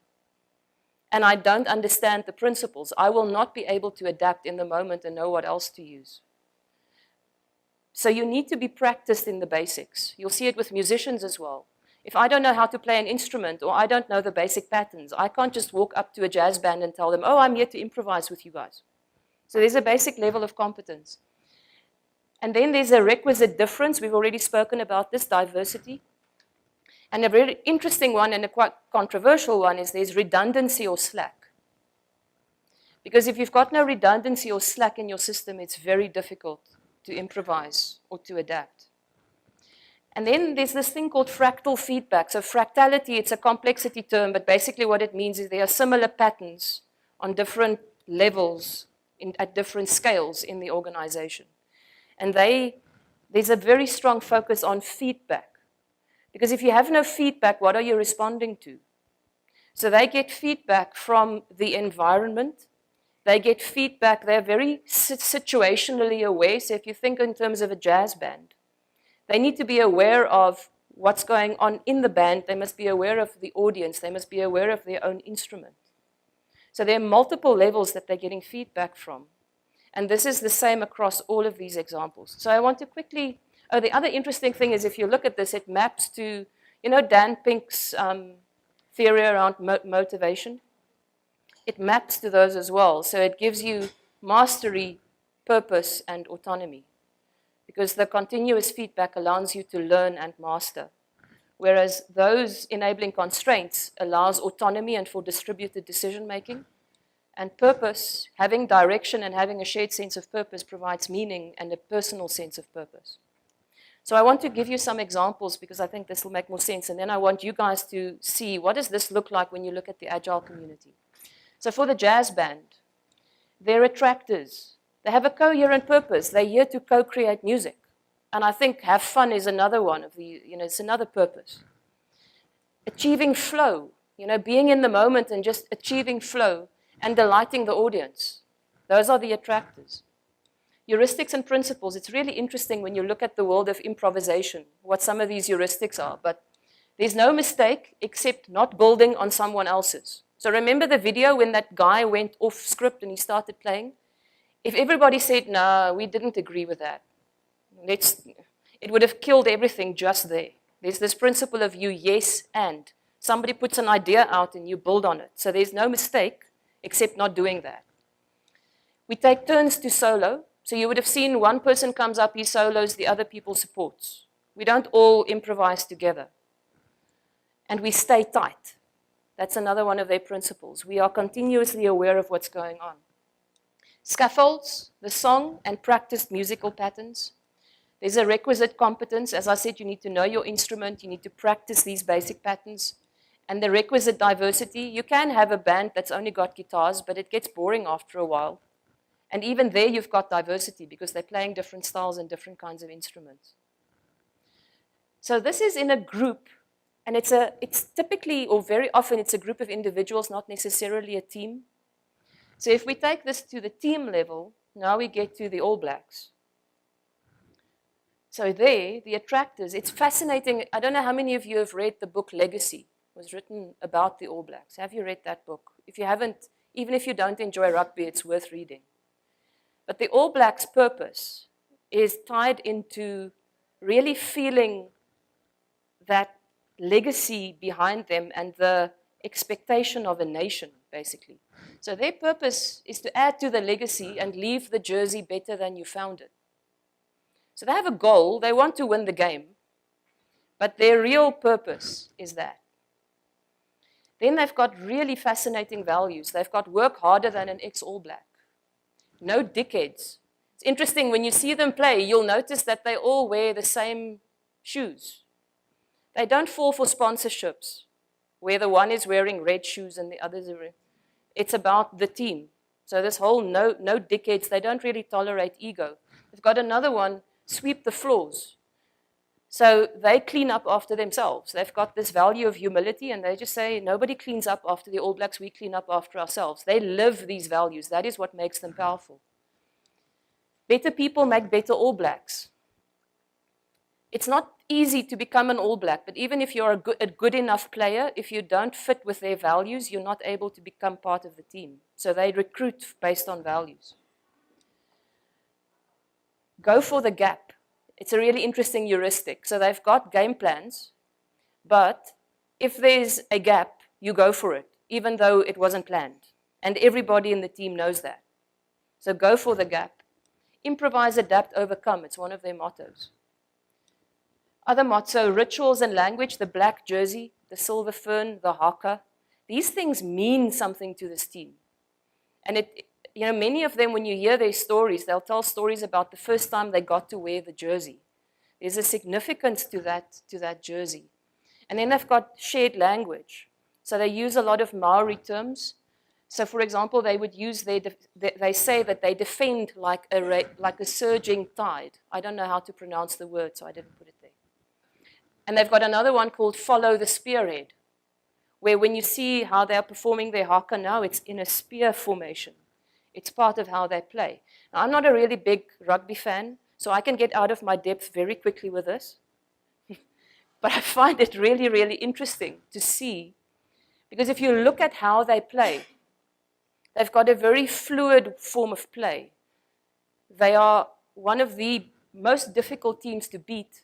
and I don't understand the principles, I will not be able to adapt in the moment and know what else to use. So you need to be practiced in the basics. You'll see it with musicians as well. If I don't know how to play an instrument or I don't know the basic patterns, I can't just walk up to a jazz band and tell them, oh, I'm here to improvise with you guys. So there's a basic level of competence. And then there's a requisite difference. We've already spoken about this, diversity. And a very interesting one and a quite controversial one is there's redundancy or slack. Because if you've got no redundancy or slack in your system, it's very difficult to improvise or to adapt. And then there's this thing called fractal feedback. So fractality, it's a complexity term, but basically what it means is there are similar patterns on different levels at different scales in the organization. And there's a very strong focus on feedback. Because if you have no feedback, what are you responding to? So they get feedback from the environment. They get feedback. They're very situationally aware. So if you think in terms of a jazz band, they need to be aware of what's going on in the band. They must be aware of the audience. They must be aware of their own instrument. So there are multiple levels that they're getting feedback from. And this is the same across all of these examples. So I want to quickly... Oh, the other interesting thing is if you look at this, it maps to, you know, Dan Pink's theory around motivation. It maps to those as well. So it gives you mastery, purpose, and autonomy. Because the continuous feedback allows you to learn and master. Whereas those enabling constraints allows autonomy and for distributed decision making. And purpose, having direction and having a shared sense of purpose provides meaning and a personal sense of purpose. So I want to give you some examples because I think this will make more sense. And then I want you guys to see what does this look like when you look at the Agile community. So for the jazz band, they're attractors. They have a coherent purpose. They're here to co-create music. And I think have fun is another one of the, it's another purpose. Achieving flow, being in the moment and just achieving flow and delighting the audience. Those are the attractors. Heuristics and principles, it's really interesting when you look at the world of improvisation, what some of these heuristics are, but there's no mistake except not building on someone else's. So remember the video when that guy went off script and he started playing? If everybody said, no, we didn't agree with that, it would have killed everything just there. There's this principle of you yes and. Somebody puts an idea out and you build on it. So there's no mistake except not doing that. We take turns to solo. So you would have seen one person comes up, he solos, the other people supports. We don't all improvise together. And we stay tight. That's another one of their principles. We are continuously aware of what's going on. Scaffolds, the song and practiced musical patterns. There's a requisite competence. As I said, you need to know your instrument. You need to practice these basic patterns. And the requisite diversity. You can have a band that's only got guitars, but it gets boring after a while. And even there you've got diversity because they're playing different styles and different kinds of instruments. So this is in a group, and it's typically, or very often, it's a group of individuals, not necessarily a team. So if we take this to the team level, now we get to the All Blacks. So there, the attractors, it's fascinating. I don't know how many of you have read the book Legacy. It was written about the All Blacks. Have you read that book? If you haven't, even if you don't enjoy rugby, it's worth reading. But the All Blacks' purpose is tied into really feeling that legacy behind them and the expectation of a nation, basically. So their purpose is to add to the legacy and leave the jersey better than you found it. So they have a goal. They want to win the game. But their real purpose is that. Then they've got really fascinating values. They've got work harder than an ex-All Black. No dickheads. It's interesting, when you see them play, you'll notice that they all wear the same shoes. They don't fall for sponsorships, where the one is wearing red shoes and the others are. It's about the team. So this whole no dickheads, they don't really tolerate ego. They've got another one, sweep the floors. So they clean up after themselves. They've got this value of humility, and they just say, nobody cleans up after the All Blacks, we clean up after ourselves. They live these values. That is what makes them powerful. Better people make better All Blacks. It's not easy to become an All Black, but even if you're a good enough player, if you don't fit with their values, you're not able to become part of the team. So they recruit based on values. Go for the gap. It's a really interesting heuristic. So they've got game plans, but if there's a gap, you go for it, even though it wasn't planned. And everybody in the team knows that. So go for the gap. Improvise, adapt, overcome. It's one of their mottos. Other motto, rituals and language, the black jersey, the silver fern, the haka. These things mean something to this team. And many of them, when you hear their stories, they'll tell stories about the first time they got to wear the jersey. There's a significance to that jersey. And then they've got shared language. So they use a lot of Maori terms. So for example, they would use they say that they defend like a surging tide. I don't know how to pronounce the word, so I didn't put it there. And they've got another one called follow the spearhead, where when you see how they're performing their haka now, it's in a spear formation. It's part of how they play. Now, I'm not a really big rugby fan, so I can get out of my depth very quickly with this. But I find it really, really interesting to see, because if you look at how they play, they've got a very fluid form of play. They are one of the most difficult teams to beat,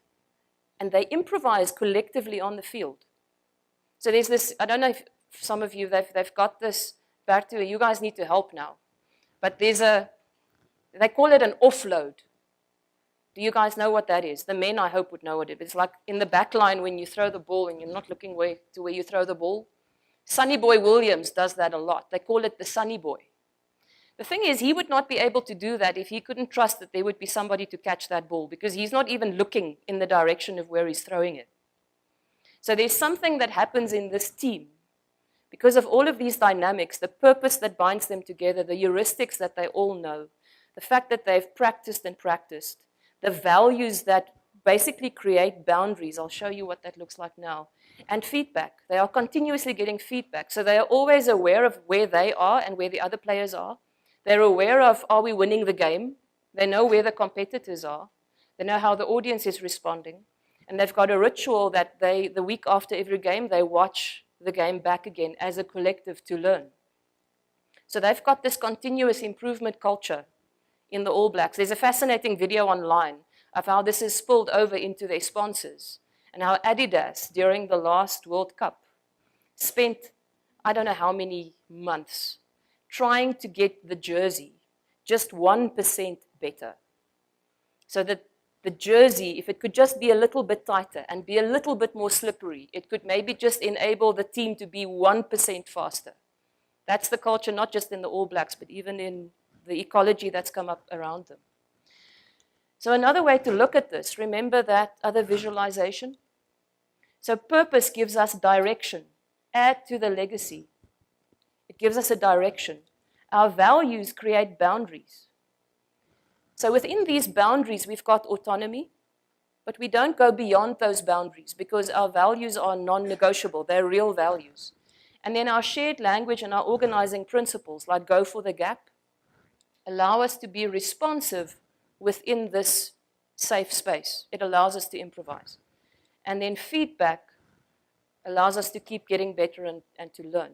and they improvise collectively on the field. So there's this, I don't know if some of you, they've got this, Bertu, you guys need to help now. But they call it an offload. Do you guys know what that is? The men, I hope, would know what it is. It's like in the back line when you throw the ball and you're not looking to where you throw the ball. Sonny Boy Williams does that a lot. They call it the Sonny Boy. The thing is, he would not be able to do that if he couldn't trust that there would be somebody to catch that ball, because he's not even looking in the direction of where he's throwing it. So there's something that happens in this team because of all of these dynamics, the purpose that binds them together, the heuristics that they all know, the fact that they've practiced and practiced, the values that basically create boundaries. I'll show you what that looks like now. And feedback. They are continuously getting feedback. So they are always aware of where they are and where the other players are. They're aware of, are we winning the game? They know where the competitors are. They know how the audience is responding. And they've got a ritual that the week after every game, they watch the game back again as a collective to learn. So they've got this continuous improvement culture in the All Blacks. There's a fascinating video online of how this is spilled over into their sponsors and how Adidas, during the last World Cup, spent I don't know how many months trying to get the jersey just 1% better. So that the jersey, if it could just be a little bit tighter and be a little bit more slippery, it could maybe just enable the team to be 1% faster. That's the culture, not just in the All Blacks, but even in the ecology that's come up around them. So another way to look at this, remember that other visualization? So purpose gives us direction. Add to the legacy. It gives us a direction. Our values create boundaries. So within these boundaries, we've got autonomy, but we don't go beyond those boundaries because our values are non-negotiable. They're real values. And then our shared language and our organizing principles, like go for the gap, allow us to be responsive within this safe space. It allows us to improvise. And then feedback allows us to keep getting better and to learn.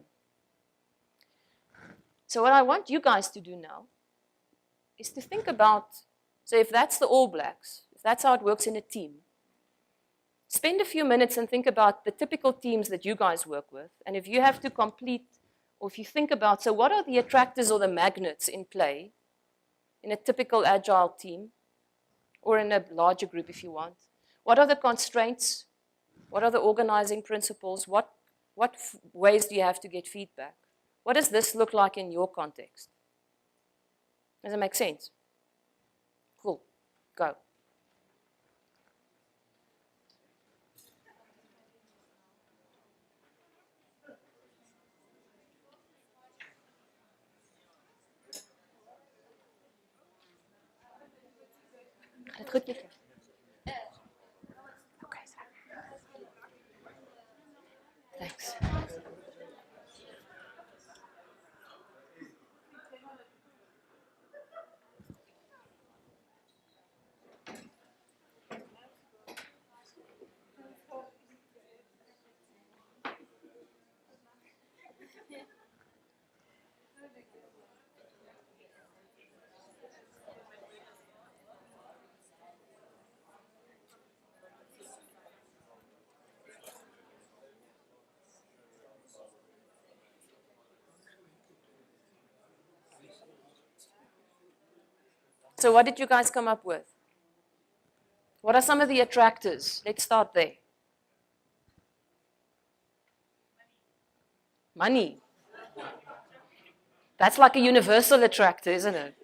So what I want you guys to do now is to think about, so if that's the All Blacks, if that's how it works in a team, spend a few minutes and think about the typical teams that you guys work with. And if you have to complete, or if you think about, so what are the attractors or the magnets in play in a typical Agile team, or in a larger group if you want? What are the constraints? What are the organizing principles? What ways do you have to get feedback? What does this look like in your context? Does it make sense? Cool. Go. Gaat het goed met jou? Okay, Zara. Thanks. So what did you guys come up with? What are some of the attractors? Let's start there. Money. That's like a universal attractor, isn't it?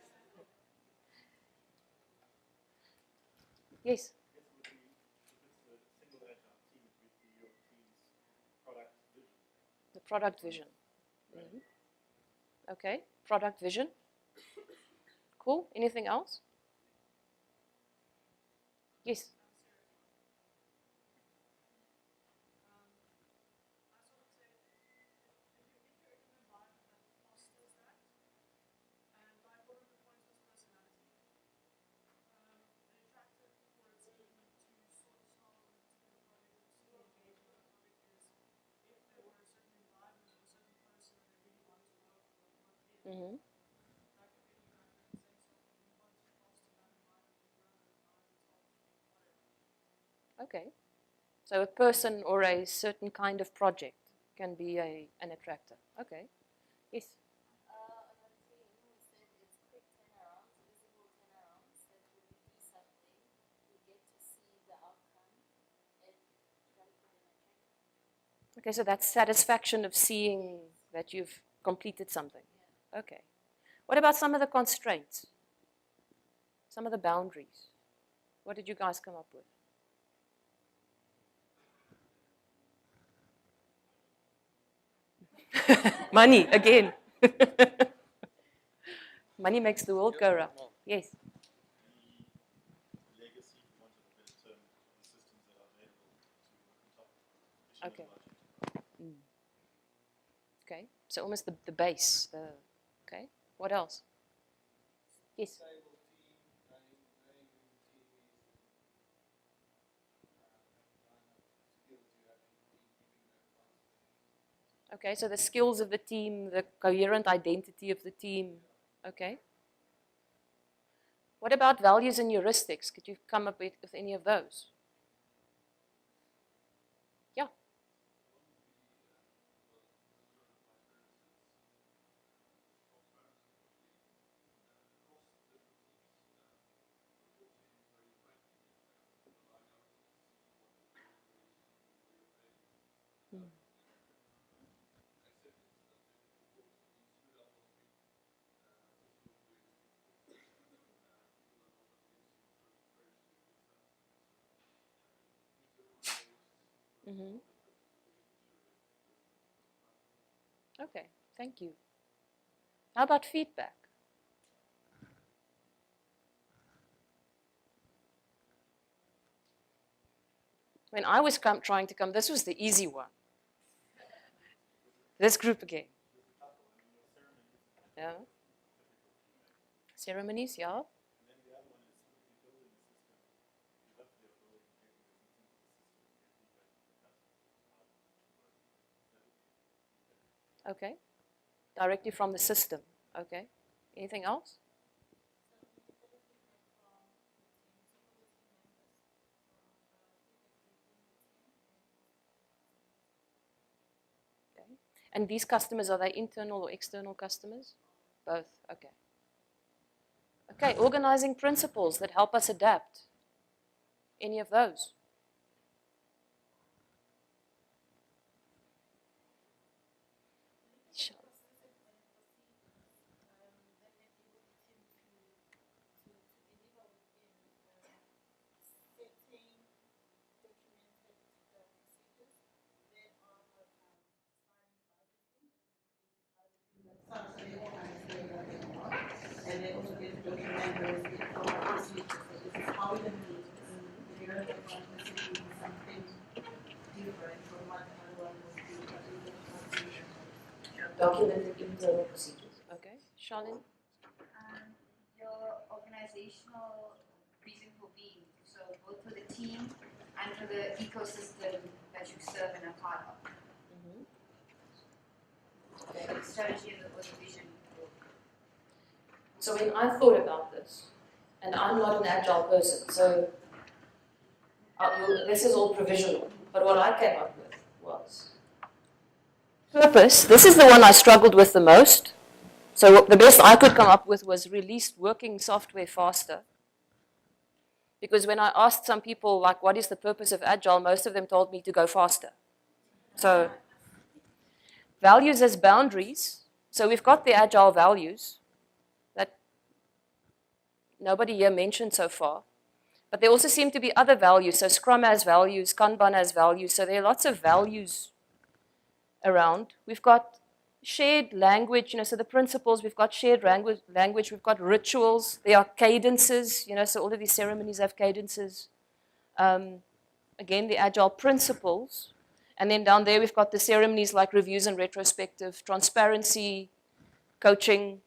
Yes. The product vision. Mm-hmm. Okay, product vision. Cool. Anything else? Yes. Mm-hmm. Okay. So a person or a certain kind of project can be an attractor. Okay. Yes. Okay, so that's satisfaction of seeing that you've completed something. Okay. What about some of the constraints? Some of the boundaries? What did you guys come up with? Money, again. Money makes the world go round. Yes. Okay. Mm. Okay. So almost the base. Okay. What else? Yes. Okay, so the skills of the team, the coherent identity of the team. Okay. What about values and heuristics? Could you come up with any of those? Yeah. Mm-hmm. Okay, thank you. How about feedback? When I was trying to come, this was the easy one. This group again. Yeah. Ceremonies, yeah. Okay. Directly from the system. Okay. Anything else? Okay. And these customers, are they internal or external customers? Both. Okay. Okay, organizing principles that help us adapt. Any of those? Sure. And they also give documentary procedures. So this is how we meet. If you're something different from what everyone was doing. Documented internal procedures. Okay. Charlene? Your organizational reason for being, so both for the team and for the ecosystem that you serve and are part of. The strategy or the vision. So when I thought about this, and I'm not an agile person, so this is all provisional, but what I came up with was purpose. This is the one I struggled with the most. So the best I could come up with was released working software faster. Because when I asked some people, like, what is the purpose of Agile, most of them told me to go faster. So values as boundaries. So we've got the Agile values that nobody here mentioned so far. But there also seem to be other values. So Scrum has values, Kanban has values. So there are lots of values around. We've got shared language, so the principles, we've got shared language, we've got rituals, there are cadences, so all of these ceremonies have cadences. Again, the Agile principles. And then down there we've got the ceremonies like reviews and retrospective, transparency, coaching.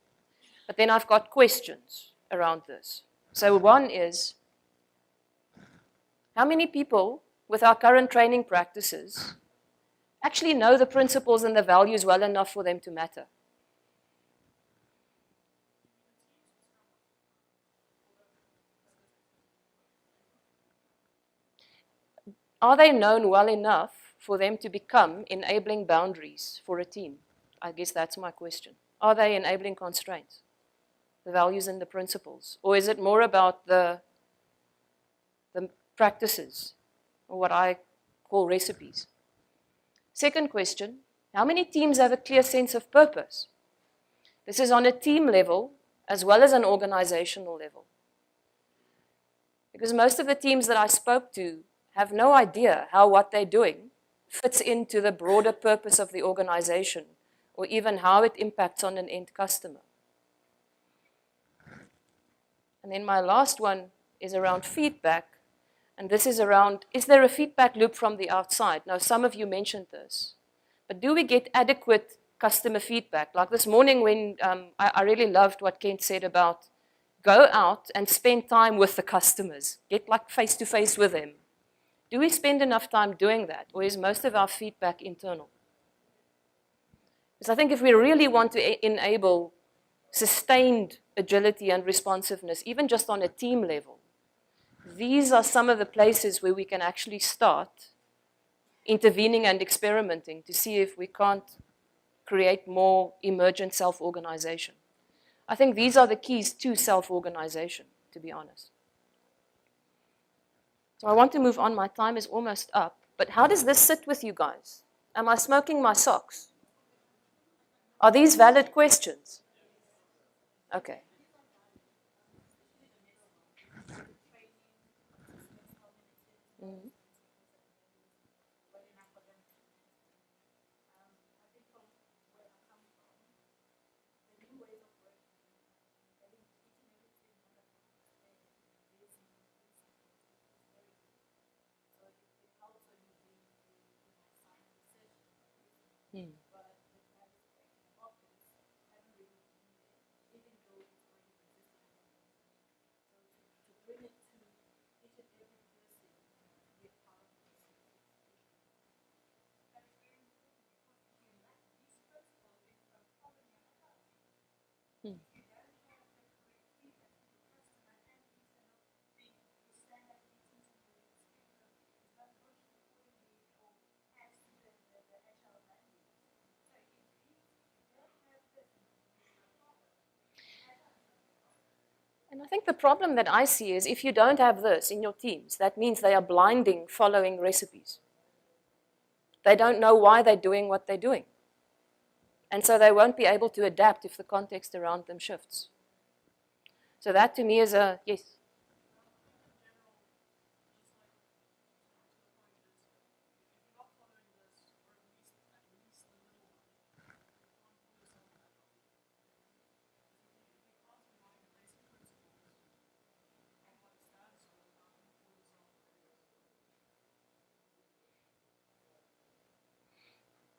But then I've got questions around this. So one is, how many people with our current training practices actually know the principles and the values well enough for them to matter? Are they known well enough for them to become enabling boundaries for a team? I guess that's my question. Are they enabling constraints, the values and the principles? Or is it more about the practices, or what I call recipes? Second question, how many teams have a clear sense of purpose? This is on a team level as well as an organizational level. Because most of the teams that I spoke to have no idea how what they're doing fits into the broader purpose of the organization, or even how it impacts on an end customer. And then my last one is around feedback. And this is around, is there a feedback loop from the outside? Now, some of you mentioned this. But do we get adequate customer feedback? Like this morning when I really loved what Kent said about go out and spend time with the customers. Get like face-to-face with them. Do we spend enough time doing that? Or is most of our feedback internal? Because I think if we really want to enable sustained agility and responsiveness, even just on a team level, these are some of the places where we can actually start intervening and experimenting to see if we can't create more emergent self-organization. I think these are the keys to self-organization, to be honest. So I want to move on. My time is almost up. But how does this sit with you guys? Am I smoking my socks? Are these valid questions? Okay. And I think the problem that I see is if you don't have this in your teams, that means they are blinding following recipes. They don't know why they're doing what they're doing. And so they won't be able to adapt if the context around them shifts. So that to me is a yes.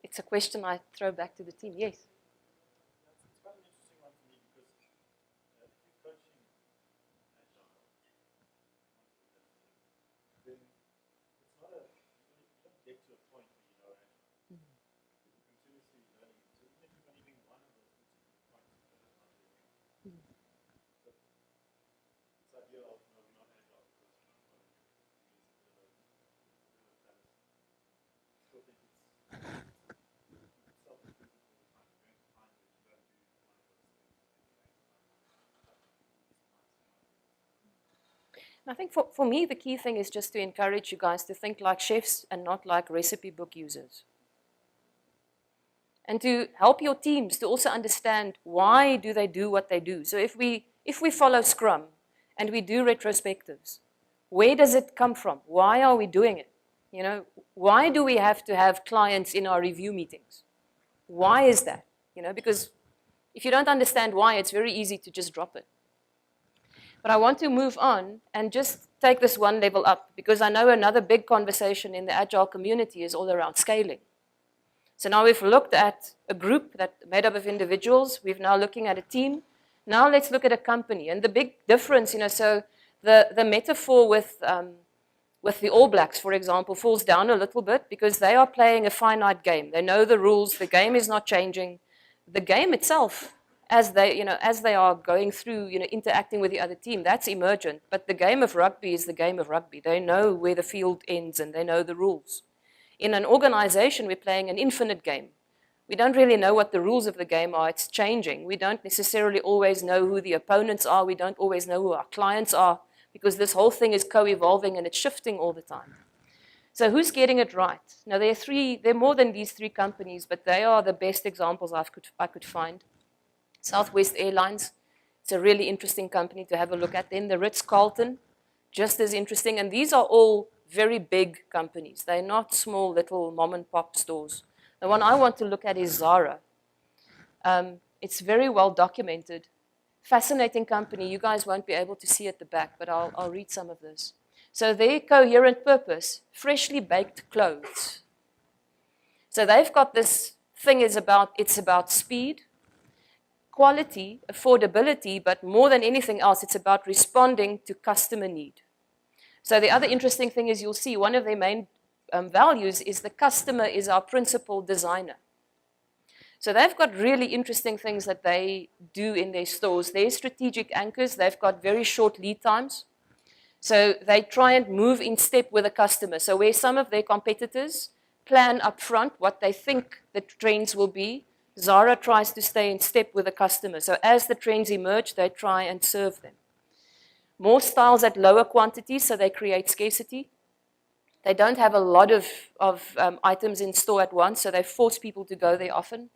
It's a question I throw back to the team. Yes. It's quite an interesting one for me because if you're coaching Agile, then it's not a, you don't get to a point where you know Agile. You're continuously learning. So even if you've only been one of those particular points, that is not really. So this idea of no, we're not Agile because we're not following it is a bit of a fallacy. I still think it's self-improvement all the time. You're going to find that you don't do one of those things, I think for me, the key thing is just to encourage you guys to think like chefs and not like recipe book users. And to help your teams to also understand why do they do what they do. So if we follow Scrum and we do retrospectives, where does it come from? Why are we doing it? You know, why do we have to have clients in our review meetings? Why is that? You know, because if you don't understand why, it's very easy to just drop it. But I want to move on and just take this one level up, because I know another big conversation in the Agile community is all around scaling. So now we've looked at a group that made up of individuals. We're now looking at a team. Now let's look at a company. And the big difference, you know, so the metaphor with the All Blacks, for example, falls down a little bit because they are playing a finite game. They know the rules. The game is not changing. The game itself, as they are going through, you know, interacting with the other team, that's emergent. But the game of rugby is the game of rugby. They know where the field ends and they know the rules. In an organization, we're playing an infinite game. We don't really know what the rules of the game are. It's changing. We don't necessarily always know who the opponents are. We don't always know who our clients are, because this whole thing is co-evolving and it's shifting all the time. So who's getting it right? Now, there are more than these three companies, but they are the best examples I could find. Southwest Airlines, it's a really interesting company to have a look at. Then the Ritz-Carlton, just as interesting. And these are all very big companies. They're not small little mom and pop stores. The one I want to look at is Zara. It's very well documented. Fascinating company. You guys won't be able to see at the back, but I'll read some of this. So their coherent purpose, freshly baked clothes. So they've got this thing it's about speed, quality, affordability, but more than anything else, it's about responding to customer need. So the other interesting thing is you'll see one of their main values is the customer is our principal designer. So they've got really interesting things that they do in their stores. Their strategic anchors, they've got very short lead times. So they try and move in step with the customer. So where some of their competitors plan up front what they think the trends will be, Zara tries to stay in step with the customer. So as the trends emerge, they try and serve them. More styles at lower quantities, so they create scarcity. They don't have a lot of items in store at once, so they force people to go there often.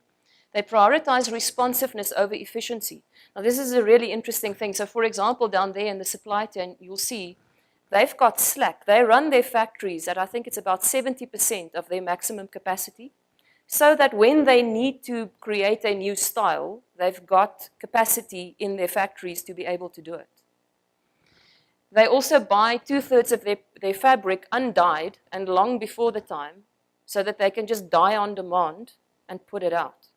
They prioritize responsiveness over efficiency. Now, this is a really interesting thing. So, for example, down there in the supply chain, you'll see they've got slack. They run their factories at, I think it's about 70% of their maximum capacity, so that when they need to create a new style, they've got capacity in their factories to be able to do it. They also buy 2/3 of their fabric undyed and long before the time, so that they can just dye on demand and put it out.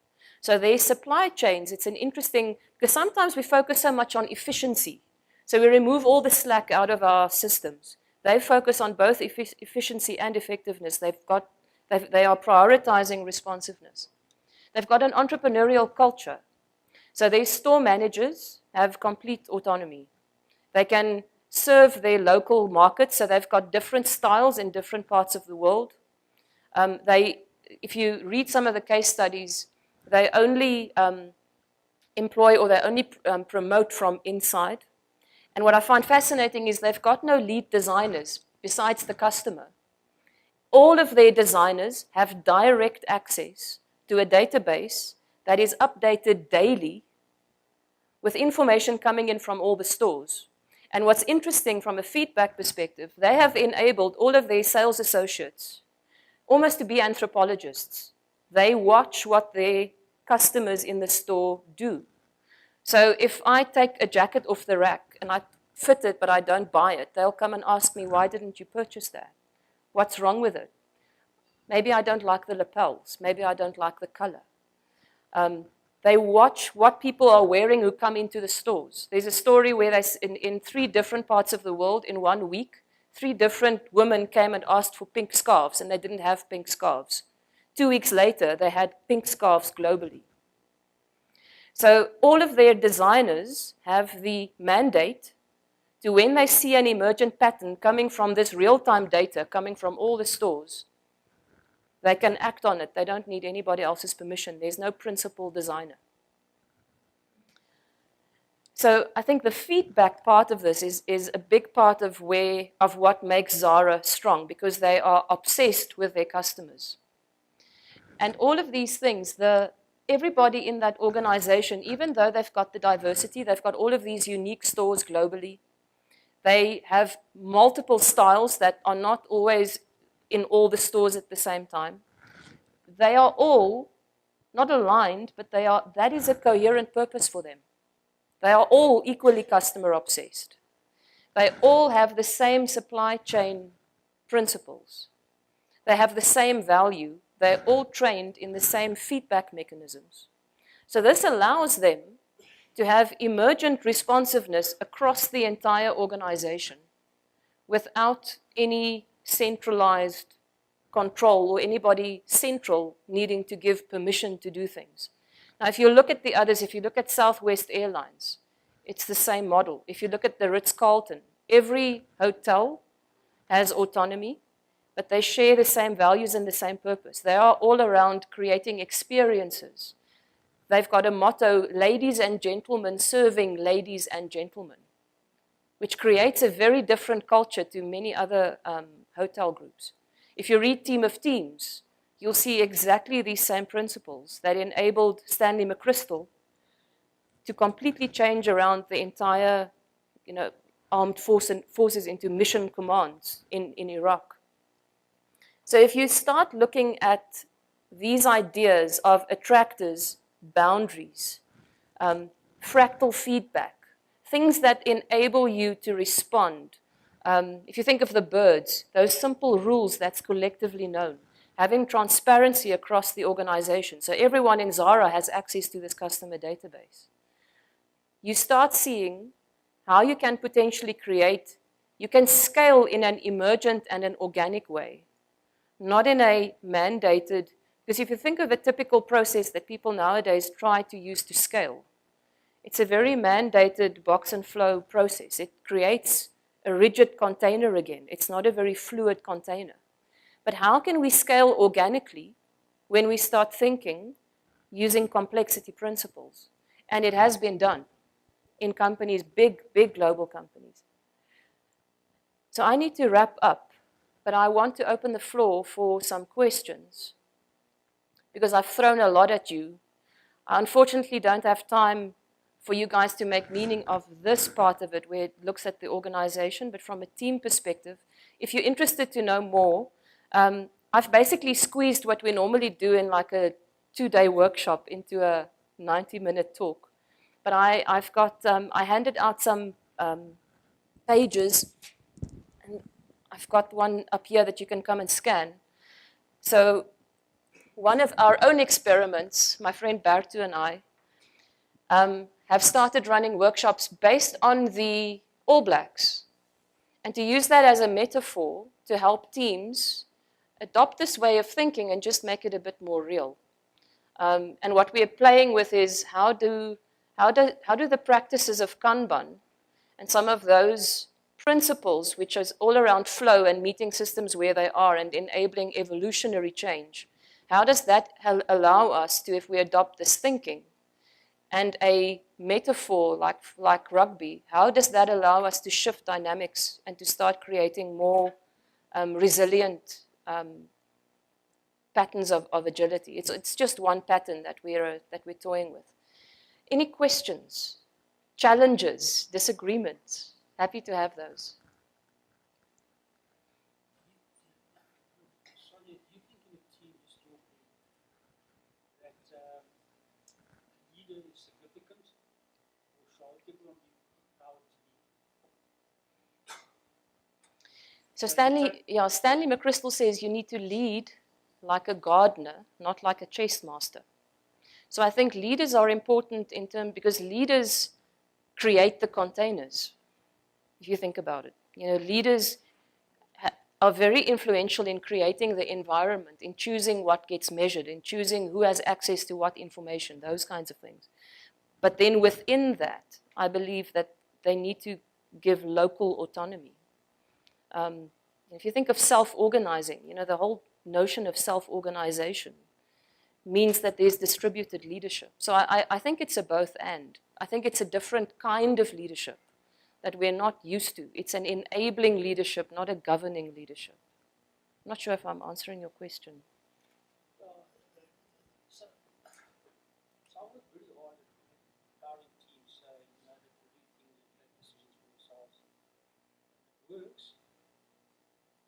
So their supply chains, it's an interesting, because sometimes we focus so much on efficiency. So we remove all the slack out of our systems. They focus on both efficiency and effectiveness. They are prioritizing responsiveness. They've got an entrepreneurial culture. So their store managers have complete autonomy. They can serve their local markets, so they've got different styles in different parts of the world. If you read some of the case studies, they only employ or they only promote from inside. And what I find fascinating is they've got no lead designers besides the customer. All of their designers have direct access to a database that is updated daily with information coming in from all the stores. And what's interesting from a feedback perspective, they have enabled all of their sales associates almost to be anthropologists. They watch what their customers in the store do. So if I take a jacket off the rack and I fit it but I don't buy it, they'll come and ask me, why didn't you purchase that? What's wrong with it? Maybe I don't like the lapels. Maybe I don't like the color. They watch what people are wearing who come into the stores. There's a story where in 3 different parts of the world in 1 week, 3 different women came and asked for pink scarves, and they didn't have pink scarves. 2 weeks later, they had pink scarves globally. So all of their designers have the mandate to, when they see an emergent pattern coming from this real-time data, coming from all the stores, they can act on it. They don't need anybody else's permission. There's no principal designer. So I think the feedback part of this is a big part of what makes Zara strong, because they are obsessed with their customers. And all of these things, everybody in that organization, even though they've got the diversity, they've got all of these unique stores globally, they have multiple styles that are not always in all the stores at the same time. They are all not aligned, but that is a coherent purpose for them. They are all equally customer obsessed. They all have the same supply chain principles. They have the same value. They're all trained in the same feedback mechanisms. So this allows them to have emergent responsiveness across the entire organization without any centralized control or anybody central needing to give permission to do things. Now, if you look at the others, if you look at Southwest Airlines, it's the same model. If you look at the Ritz-Carlton, every hotel has autonomy, but they share the same values and the same purpose. They are all around creating experiences. They've got a motto, ladies and gentlemen serving ladies and gentlemen, which creates a very different culture to many other hotel groups. If you read Team of Teams, you'll see exactly these same principles that enabled Stanley McChrystal to completely change around the entire armed forces into mission commands in Iraq. So if you start looking at these ideas of attractors, boundaries, fractal feedback, things that enable you to respond. If you think of the birds, those simple rules that's collectively known, having transparency across the organization. So everyone in Zara has access to this customer database. You start seeing how you can potentially you can scale in an emergent and an organic way, not in a mandated, because if you think of a typical process that people nowadays try to use to scale, it's a very mandated box and flow process. It creates a rigid container again. It's not a very fluid container. But how can we scale organically when we start thinking using complexity principles? And it has been done in companies, big global companies. So I need to wrap up, but I want to open the floor for some questions because I've thrown a lot at you. I unfortunately don't have time for you guys to make meaning of this part of it where it looks at the organization, but from a team perspective, if you're interested to know more, I've basically squeezed what we normally do in like a 2-day workshop into a 90-minute talk. But I've got, I handed out some pages, and I've got one up here that you can come and scan. So one of our own experiments, my friend Bertu and I, have started running workshops based on the All Blacks, and to use that as a metaphor to help teams adopt this way of thinking and just make it a bit more real. And what we are playing with is how do the practices of Kanban and some of those principles, which is all around flow and meeting systems where they are and enabling evolutionary change, how does that allow us to, if we adopt this thinking, and a metaphor like rugby, how does that allow us to shift dynamics and to start creating more resilient patterns of agility? It's just one pattern that we're toying with. Any questions, challenges, disagreements? Happy to have those. Sonja, do you think in a team historically that leader is significant, or shall everyone be empowered to lead? So Stanley McChrystal says you need to lead like a gardener, not like a chess master. So I think leaders are important because leaders create the containers. If you think about it, leaders are very influential in creating the environment, in choosing what gets measured, in choosing who has access to what information, those kinds of things. But then within that, I believe that they need to give local autonomy. If you think of self-organizing, the whole notion of self-organization means that there's distributed leadership. So I think it's a both and. I think it's a different kind of leadership that we're not used to. It's an enabling leadership, not a governing leadership. I'm not sure if I'm answering your question. So I work really hard at empowering teams so that they do things and make decisions for themselves. It works,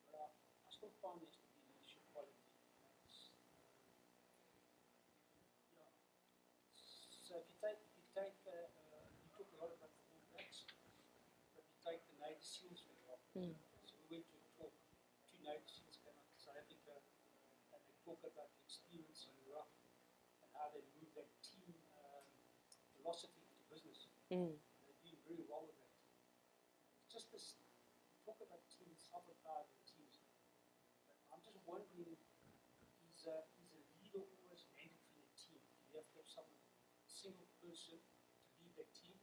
but I still find this to be leadership quality. So if you talk a lot about the All Blacks, but you take the Navy SEALs for example. So we went to a talk, 2 Navy SEALs came out to South Africa, and they talk about the experience in Iraq and how they move that team philosophy into business. They're doing very well with that. Just this talk about teams, self-empowered teams. I'm just wondering, is a leader always managing a team? Do you have to have someone, a single person, to lead that team?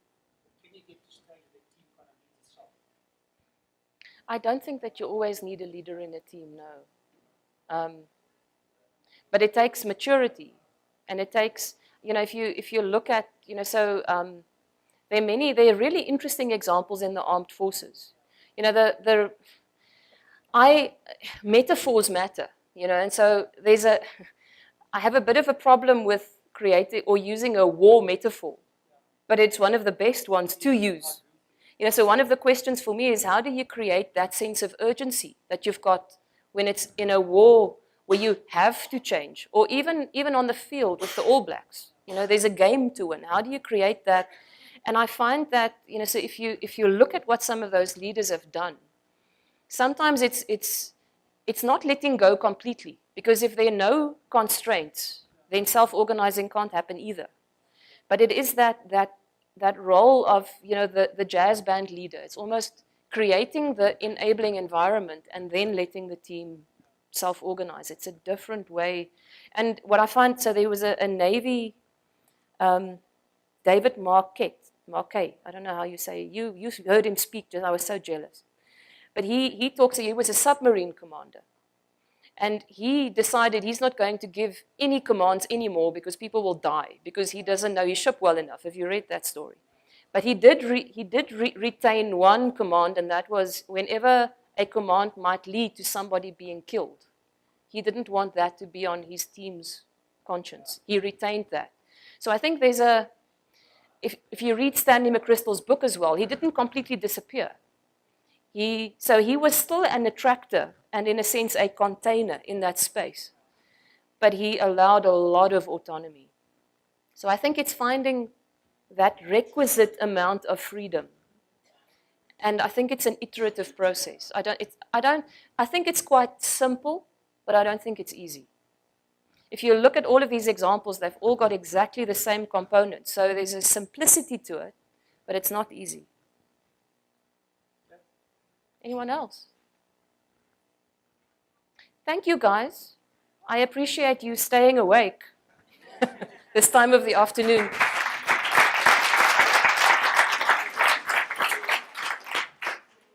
Or can you get to stage that team kind of leads itself? I don't think that you always need a leader in a team, no. But it takes maturity, and it takes, if you look at, there are really interesting examples in the armed forces. Metaphors matter, and so I have a bit of a problem with creating or using a war metaphor, but it's one of the best ones to use. So one of the questions for me is, how do you create that sense of urgency that you've got when it's in a war where you have to change, or even on the field with the All Blacks? There's a game to win. How do you create that? And I find that, so if you look at what some of those leaders have done, sometimes it's not letting go completely, because if there are no constraints, then self-organizing can't happen either. But it is that role of the jazz band leader. It's almost creating the enabling environment and then letting the team self-organize. It's a different way. And what I find, so there was a Navy, David Marquet, I don't know how you say it. You heard him speak, I was so jealous. But he was a submarine commander. And he decided he's not going to give any commands anymore because people will die, because he doesn't know his ship well enough. Have you read that story? But he did retain one command, and that was whenever a command might lead to somebody being killed. He didn't want that to be on his team's conscience. He retained that. So I think if you read Stanley McChrystal's book as well, he didn't completely disappear. So he was still an attractor and, in a sense, a container in that space. But he allowed a lot of autonomy. So I think it's finding that requisite amount of freedom. And I think it's an iterative process. I think it's quite simple, but I don't think it's easy. If you look at all of these examples, they've all got exactly the same components. So there's a simplicity to it, but it's not easy. Anyone else? Thank you, guys. I appreciate you staying awake this time of the afternoon.